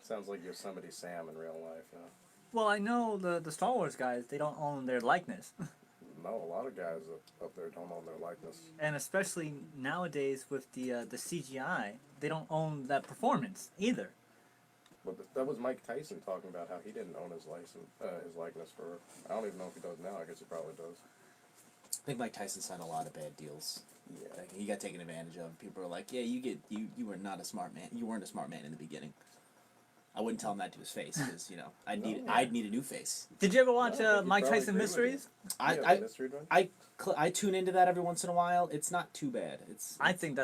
Sounds like Yosemite Sam in real life, you know? well, I know the Star Wars guys, they don't own their likeness. No, a lot of guys up there don't own their likeness. And especially nowadays with the CGI, they don't own that performance either. But that was Mike Tyson talking about how he didn't own his likeness for. I don't even know if he does now. I guess he probably does. I think Mike Tyson signed a lot of bad deals. Yeah. Like, he got taken advantage of. People were like, "Yeah, you were not a smart man. You weren't a smart man in the beginning." I wouldn't tell him that to his face because I'd need a new face. Did you ever watch No, I think he'd Mike probably Tyson agree with Mysteries? Yeah, the mystery drug? I tune into that every once in a while. It's not too bad. I think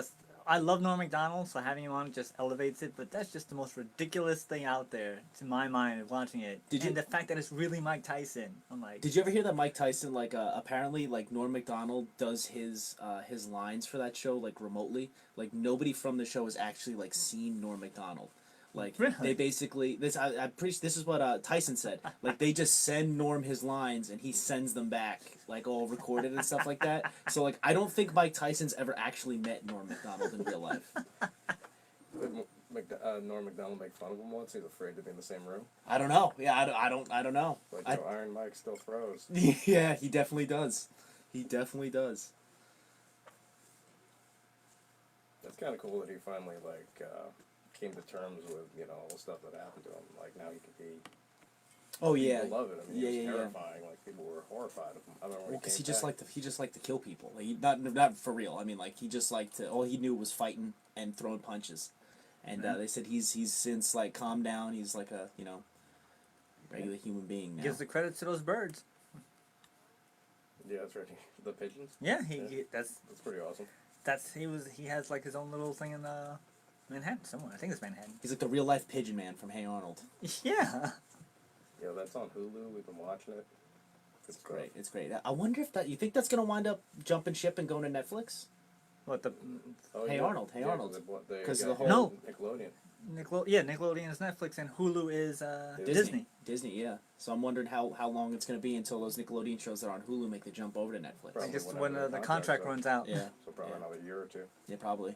I love Norm Macdonald, so having him on just elevates it. But that's just the most ridiculous thing out there to my mind watching it. And the fact that it's really Mike Tyson, I'm like. Did you ever hear that Mike Tyson apparently Norm Macdonald does his lines for that show remotely? Like nobody from the show has actually seen Norm Macdonald. Really? They basically this is what Tyson said. They just send Norm his lines and he sends them back all recorded and stuff like that. So I don't think Mike Tyson's ever actually met Norm Macdonald in real life. Did Norm Macdonald make fun of him once? He's afraid to be in the same room. I don't know. Yeah, I don't know. Iron Mike still throws. Yeah, he definitely does. He definitely does. That's kind of cool that he finally came to terms with all the stuff that happened to him. Now he could be. Oh yeah. People love it. I mean, Yeah, he was yeah. terrifying. People were horrified of him. I don't know. Well, because he just liked to kill people. Not for real. I mean, he just liked to. All he knew was fighting and throwing punches, and they said he's since calmed down. He's a regular human being now. Gives the credit to those birds. Yeah, that's right. The pigeons. Yeah, That's pretty awesome. he has his own little thing in Manhattan somewhere. I think it's Manhattan. He's like the real life pigeon man from Hey Arnold. Yeah. Yeah, that's on Hulu. We've been watching it. It's great. It's great. I wonder if you think that's gonna wind up jumping ship and going to Netflix? What the Oh, Hey yeah. Arnold, Hey Yeah, Arnold. 'cause the got whole- No. Nickelodeon. Nickelodeon is Netflix and Hulu is Disney. Disney, yeah. So I'm wondering how long it's gonna be until those Nickelodeon shows that are on Hulu make the jump over to Netflix. Probably I guess whenever when their the contract's contract up. runs out. Yeah. So probably Yeah. another year or two. Yeah, probably.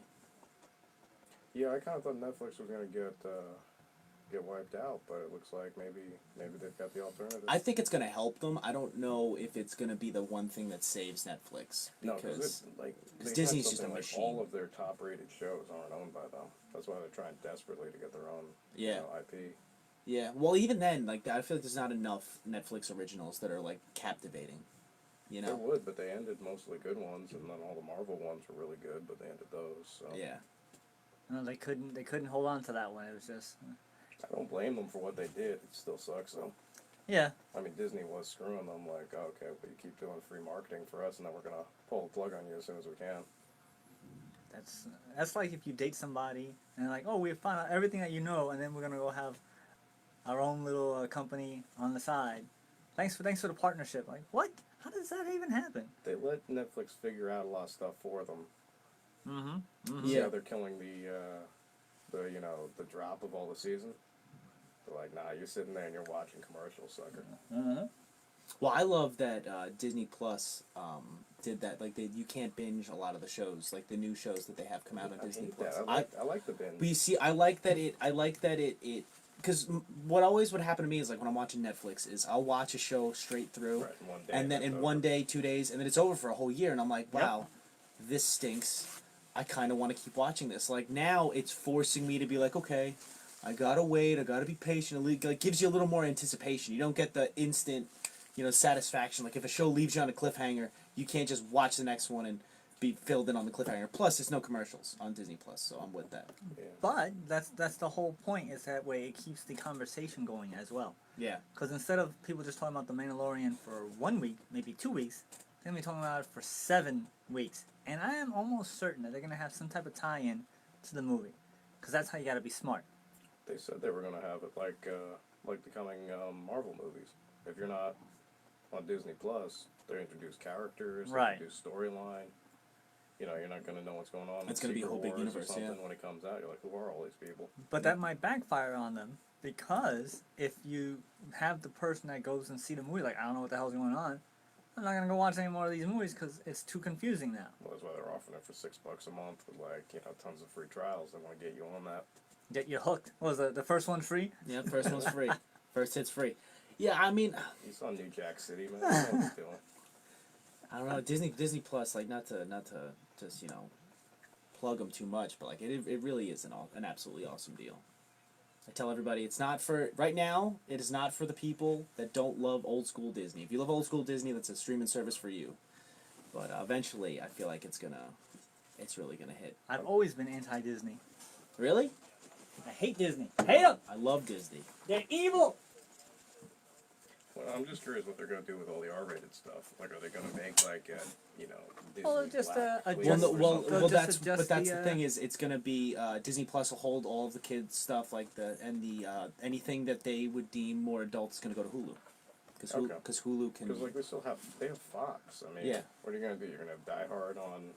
Yeah, I kind of thought Netflix was gonna get wiped out, but it looks like maybe they've got the alternative. I think it's gonna help them. I don't know if it's gonna be the one thing that saves Netflix No, because because Disney's just a machine. All of their top-rated shows aren't owned by them. That's why they're trying desperately to get their own IP. Yeah. Well, even then, I feel like there's not enough Netflix originals that are captivating. They would, but they ended most of the good ones, and then all the Marvel ones were really good, but they ended those. So. Yeah. No, they couldn't hold on to that one. It was just. I don't blame them for what they did. It still sucks though. Yeah. I mean, Disney was screwing them. Okay, but you keep doing free marketing for us, and then we're gonna pull the plug on you as soon as we can. That's like if you date somebody and we found out everything that you know, and then we're gonna go have our own little company on the side. Thanks for the partnership. What? How does that even happen? They let Netflix figure out a lot of stuff for them. Mm-hmm. See how they're killing the drop of all the season. They're like, nah, you're sitting there and you're watching commercials, sucker. Mm-hmm. Well, I love that Disney Plus did that. Like you can't binge a lot of the shows, like the new shows that they have come out on I Disney hate Plus. that. I like the binge. But you see, I like that it because what always would happen to me is like when I'm watching Netflix is I'll watch a show straight through, Right, in one day, and then it's in over. 1 day, 2 days, and then it's over for a whole year, and I'm like, Yep. wow, this stinks. I kind of want to keep watching this. Like now, it's forcing me to be like, okay, I gotta wait. I gotta be patient. It like gives you a little more anticipation. You don't get the instant, satisfaction. Like if a show leaves you on a cliffhanger, you can't just watch the next one and be filled in on the cliffhanger. Plus, there's no commercials on Disney Plus, so I'm with that. Yeah. But that's the whole point. Is that way it keeps the conversation going as well. Yeah. Because instead of people just talking about the Mandalorian for 1 week, maybe 2 weeks, they're gonna be talking about it for 7 weeks. And I am almost certain that they're gonna have some type of tie-in to the movie, because that's how you gotta be smart. They said they were going to have it like the coming Marvel movies. If you're not on Disney Plus, they introduce characters, Right. they introduce storyline. You're not going to know what's going on. It's going to be a whole big or universe, something yeah. when it comes out. You're like, who are all these people? But that might backfire on them, because if you have the person that goes and see the movie like, I don't know what the hell's going on, I'm not gonna go watch any more of these movies because it's too confusing now. Well, that's why they're offering it for $6 a month with tons of free trials. They want to get you on that. Get you hooked. What was the first one free? Yeah, first one's free. First hit's free. Yeah, I mean, You saw New Jack City, man. I know what he's doing. I don't know, Disney Plus, like not to just plug them too much, but like it really is an absolutely awesome deal. I tell everybody it's not for right now. It is not for the people that don't love old school Disney. If you love old school Disney, that's a streaming service for you. But eventually, I feel like it's really gonna hit. I've always been anti-Disney. Really? I hate Disney. Hate them. I love Disney. They're evil. Well, I'm just curious what they're going to do with all the R-rated stuff. Like, are they going to make Disney Well, just, Black adjust- Whales or Well, something? They'll just that's adjust but that's the, the thing is it's gonna be Disney Plus will hold all of the kids stuff like the anything that they would deem more adult is gonna go to Hulu because Okay. Hulu can Because they have Fox. I mean, Yeah. what are you gonna do? You're gonna Die Hard on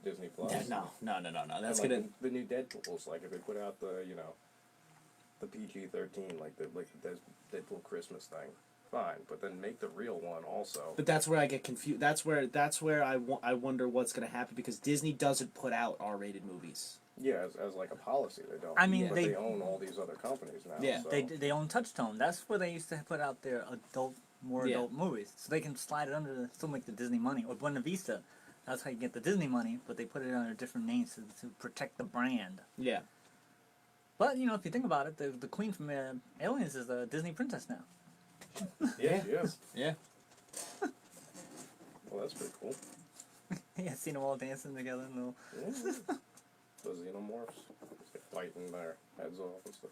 Disney Plus. no that's And, gonna the new Deadpool's like if they put out the PG-13 like the Deadpool Christmas thing, fine. But then make the real one also. but that's where I get confused. That's where I wonder what's gonna happen because Disney doesn't put out R-rated movies. Yeah, as like a policy, they don't. I mean, but they- they own all these other companies now. Yeah. So. They own Touchstone. That's where they used to put out their more Yeah. adult movies, so they can slide it under still make the Disney money. Or Buena Vista, that's how you get the Disney money, but they put it under different names to protect the brand. Yeah. But if you think about it, the queen from Aliens is a Disney princess now. Yeah, she is. Yeah. Well, that's pretty cool. Yeah, seen them all dancing together. And Yeah. The xenomorphs just fighting their heads off and stuff.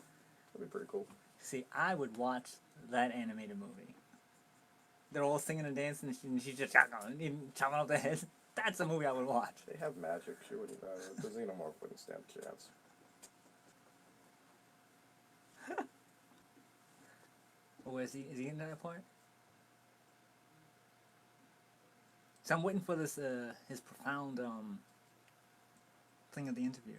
That'd be pretty cool. see, I would watch that animated movie. They're all singing and dancing, and she's just chopping off their heads. That's a movie I would watch. They have magic. She wouldn't. The xenomorph wouldn't stand a chance. Oh, is he getting to that point? So I'm waiting for this his profound thing of the interview.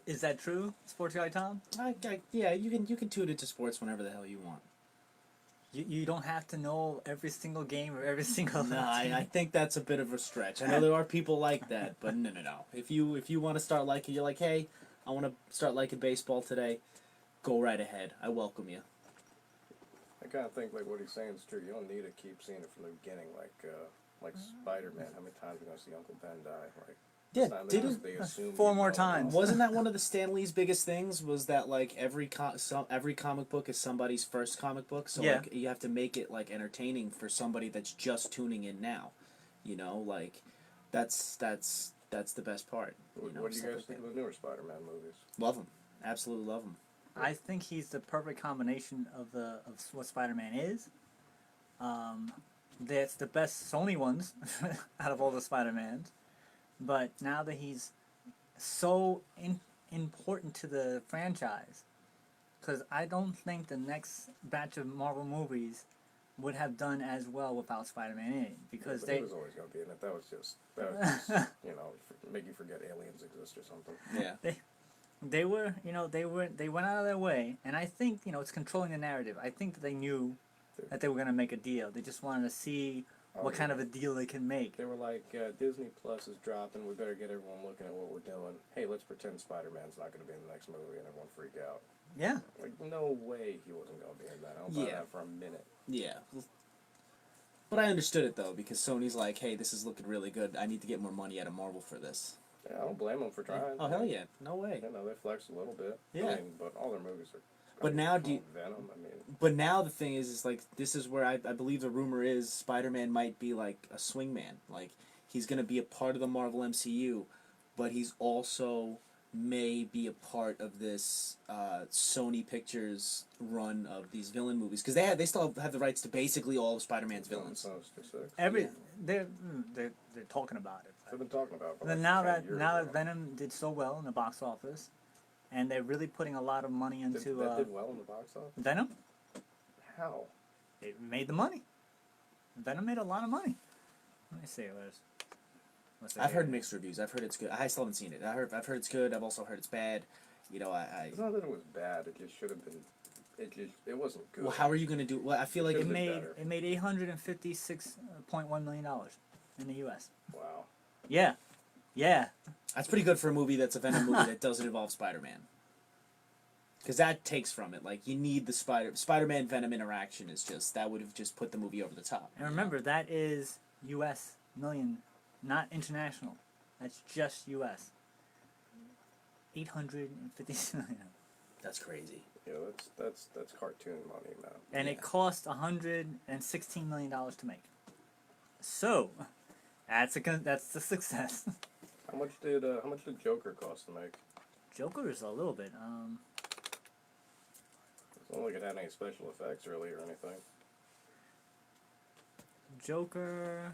Is that true, Sports Guy Tom? Yeah, you can tune into sports whenever the hell you want. You don't have to know every single game or every single. No, I think that's a bit of a stretch. I know there are people like that, but no. If you want to start liking, you're like, hey, I want to start liking baseball today, go right ahead. I welcome you. I kind of think like what he's saying is true. You don't need to keep seeing it from the beginning, like Spider-Man. How many times are you gonna see Uncle Ben die? Like, Yeah, it's not that didn't they assume 4 you more know. times. wasn't that one of the Stan Lee's biggest things? Was that like every comic book is somebody's first comic book, so Yeah. like you have to make it like entertaining for somebody that's just tuning in now. You know, like that's the best part. You know, What do you stuff guys like think that. of the newer Spider-Man movies? Love him, absolutely love him. I think he's the perfect combination of what Spider-Man is. That's the best Sony ones out of all the Spider-Mans. But now that he's so important to the franchise, because I don't think the next batch of Marvel movies would have done as well without Spider-Man in it, because But they he was always gonna be in it. That was just you know, make you forget aliens exist or something. Yeah. they were, they went out of their way, and I think, it's controlling the narrative. I think that they knew that they were going to make a deal. They just wanted to see what kind of a deal they can make. They were like, Disney Plus is dropping. We better get everyone looking at what we're doing. Hey, let's pretend Spider-Man's not going to be in the next movie, and everyone freak out. Yeah. Like, no way he wasn't going to be in that. I don't buy that for a minute. Yeah. But I understood it though, because Sony's like, hey, this is looking really good. I need to get more money out of Marvel for this. Yeah, I don't blame them for trying. Oh hell yeah, no way. You know, they flex a little bit. Yeah. I mean, but all their movies are. But now do you, Venom. I mean, but now the thing is like this is where I believe the rumor is Spider-Man might be like a swingman. Like he's gonna be a part of the Marvel MCU, but he's also may be a part of this Sony Pictures run of these villain movies because they still have the rights to basically all of Spider-Man's villains. Sinister Six. They're talking about it. They've been talking about it for Then like now 10 that years now now. that Venom did so well in the box office, and they're really putting a lot of money into That did well in the box office. Venom, How? it made the money. Venom made a lot of money. Let me see. What's I've heard mixed reviews. I've heard it's good. I still haven't seen it. I've heard it's good. I've also heard it's bad. You know, It's not that it was bad. It just should have been. It wasn't good. well, how are you gonna do? Well, I feel like It Should've been made better. it made $856.1 million in the U.S. Wow. Yeah, yeah. that's pretty good for a movie that's a Venom movie that doesn't involve Spider-Man. Because that takes from it. Like you need the Spider-Man Venom interaction is just that would have just put the movie over the top. And remember, that is U.S. million, not international. That's just U.S. 856 million. That's crazy. Yeah, that's cartoon money, man. And Yeah. it cost $116 million to make. So, that's a success. How much did Joker cost to make? Joker is a little bit. It's not like it had any special effects really or anything. Joker.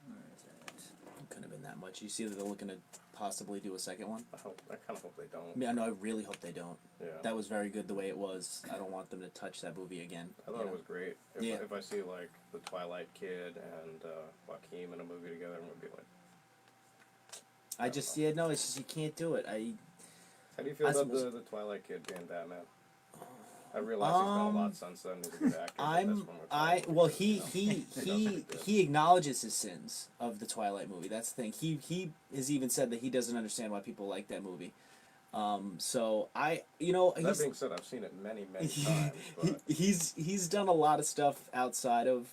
Where is it? Couldn't have been that much. You see that they're looking to possibly do a second one. I kind of hope they don't. I mean, I know. I really hope they don't. Yeah. That was very good the way it was. I don't want them to touch that movie again. I thought it was great. Yeah. If I see like the Twilight Kid and Joaquin in a movie together, I'm gonna be like, It's just you can't do it. how do you feel I about suppose- the Twilight Kid being Batman? I realize he's done a lot since then. He's a good actor. but that's from the Twilight Well, Kid, he you know? he does he look good. he acknowledges his sins of the Twilight movie. That's the thing. He has even said that he doesn't understand why people like that movie. So That being said, I've seen it many times. But he's done a lot of stuff outside of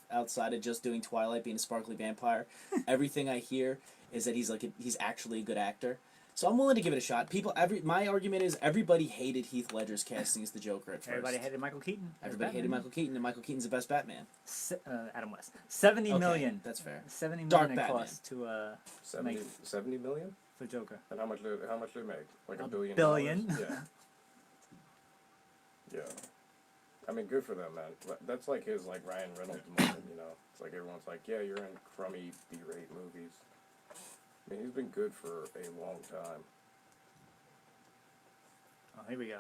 just doing Twilight, being a sparkly vampire. Everything I hear is that he's actually a good actor. So I'm willing to give it a shot. My argument is everybody hated Heath Ledger's casting as the Joker at first. Everybody hated Michael Keaton. as Everybody hated Batman. Michael Keaton, and Michael Keaton's the best Batman. Adam West. 70 Okay, million. That's fair. 70 Dark million it Batman. cost to 70 million? for Joker. And how much did it make? Like A $1 billion? billion. Yeah. Yeah. I mean, good for them, man. That's like his Ryan Reynolds moment, you know. It's like everyone's like, yeah, you're in crummy B-rate movies. I mean, he's been good for a long time. Oh, here we go.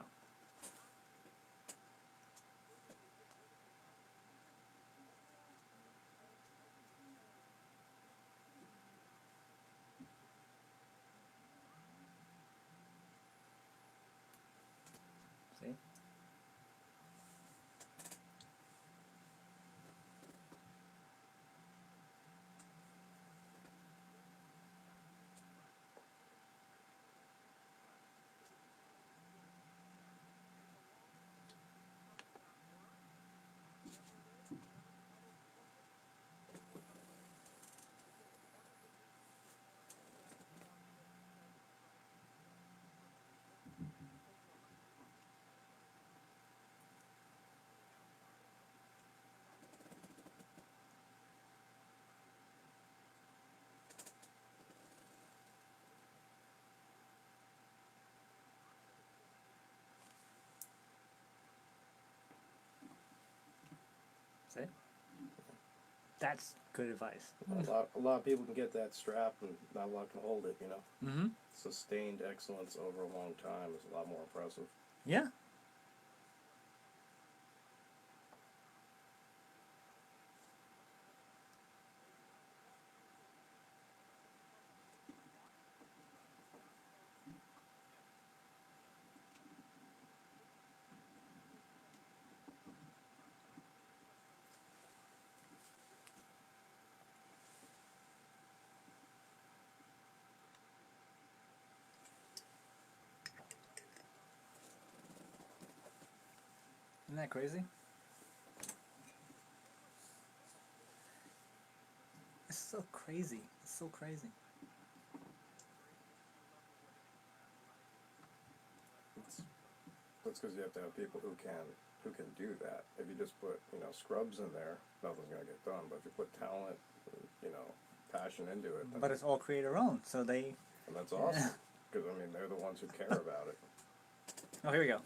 That's good advice. A lot of people can get that strap, and not a lot can hold it. You know, Mm-hmm. sustained excellence over a long time is a lot more impressive. Yeah. Isn't that crazy? It's so crazy. It's so crazy. That's because you have to have people who can do that. If you just put scrubs in there, nothing's gonna get done. But if you put talent, and, passion into it, then, But it's all creator owned, so they. and that's awesome. Because I mean, they're the ones who care about it. Oh, here we go.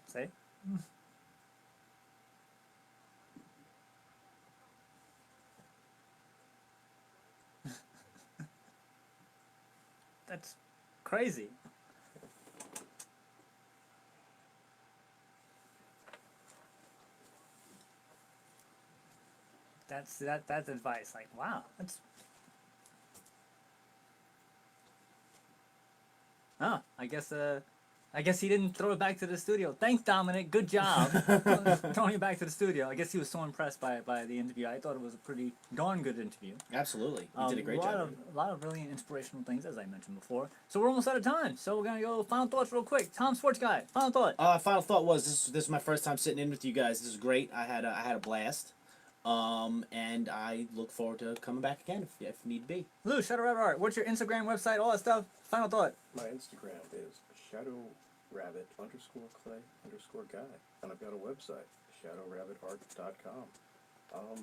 Say. That's crazy. That's advice. Like, wow. That's. Oh, I guess he didn't throw it back to the studio. Thanks, Dominic. Good job. Throwing it back to the studio. I guess he was so impressed by the interview. I thought it was a pretty darn good interview. Absolutely, you did a great job. A lot of really inspirational things, as I mentioned before. So we're almost out of time. So we're gonna go final thoughts real quick. Tom, sports guy, final thought. Final thought was this is my first time sitting in with you guys. This is great. I had a blast. And I look forward to coming back again if need be. Lou, Shadow Rabbit Art. What's your Instagram, website, all that stuff? Final thought. My Instagram is shadowrabbit_clay_guy, and I've got a website, shadowrabbitart.com.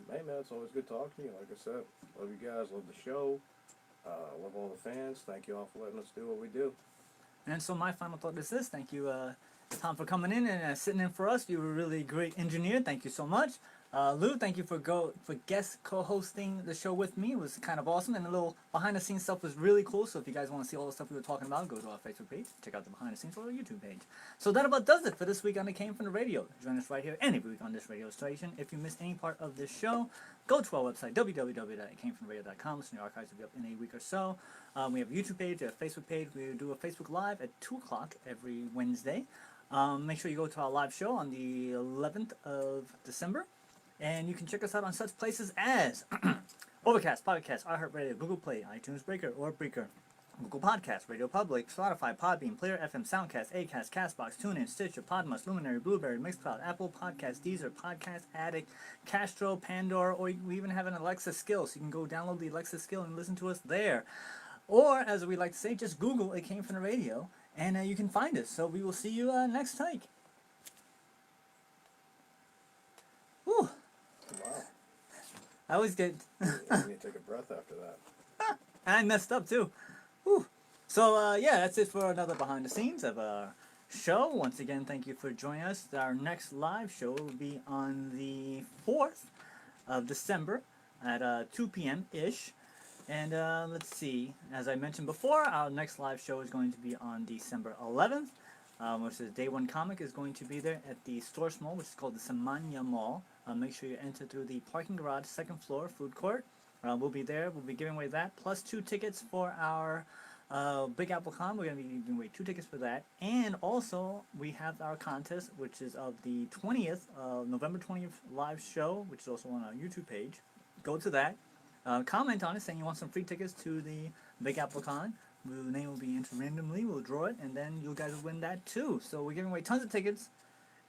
Hey man, it's always good talking to you. Like I said, love you guys, love the show, love all the fans. Thank you all for letting us do what we do. And so my final thought is this. Thank you, Tom, for coming in and sitting in for us. You were a really great engineer. Thank you so much. Lou, thank you for guest co-hosting the show with me. It was kind of awesome, and the little behind-the-scenes stuff was really cool. So if you guys want to see all the stuff we were talking about, go to our Facebook page, check out the behind-the-scenes or our YouTube page. So that about does it for this week on It Came From The Radio. Join us right here every week on this radio station. If you missed any part of this show, go to our website, www.itcamefromtheradio.com. So the archives will be up in a week or so. We have a YouTube page, a Facebook page. We do a Facebook Live at 2 o'clock every Wednesday. Make sure you go to our live show on the 11th of December. And you can check us out on such places as Overcast, Podcast, iHeartRadio, Google Play, iTunes Breaker or Breaker, Google Podcast, Radio Public, Spotify, Podbean, Player FM, Soundcast, Acast, Castbox, TuneIn, Stitcher, Podmus, Luminary, Blueberry, Mixcloud, Apple Podcast, Deezer, Podcast Addict, Castro, Pandora, or we even have an Alexa skill, so you can go download the Alexa skill and listen to us there. Or, as we like to say, just Google It Came From The Radio, and you can find us. So we will see you next take. Whew. Wow. I always get... You need to take a breath after that. And I messed up too. Whew. So yeah, that's it for another behind the scenes of our show. Once again, thank you for joining us. Our next live show will be on the 4th of December at 2 p.m. ish. And let's see, as I mentioned before, our next live show is going to be on December 11th, which is Day One Comic is going to be there at the Source Mall, which is called the Samanya Mall. Make sure you enter through the parking garage, second floor, food court. We'll be there. We'll be giving away that, plus 2 tickets for our Big Apple Con. We're going to be giving away 2 tickets for that. And also, we have our contest, which is of the 20th, November 20th live show, which is also on our YouTube page. Go to that. Comment on it saying you want some free tickets to the Big Apple Con. The name will be entered randomly. We'll draw it, and then you guys will win that too. So we're giving away tons of tickets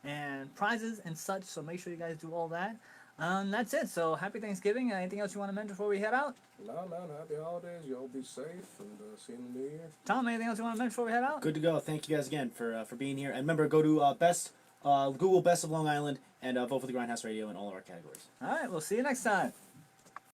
and prizes and such. So make sure you guys do all that. That's it. So happy Thanksgiving. Anything else you want to mention before we head out? No, man. Happy holidays. Y'all be safe, and see you in the new year. Tom, anything else you want to mention before we head out? Good to go. Thank you guys again for being here. And remember, go to Google Best of Long Island and vote for the Grindhouse Radio in all of our categories. All right. We'll see you next time.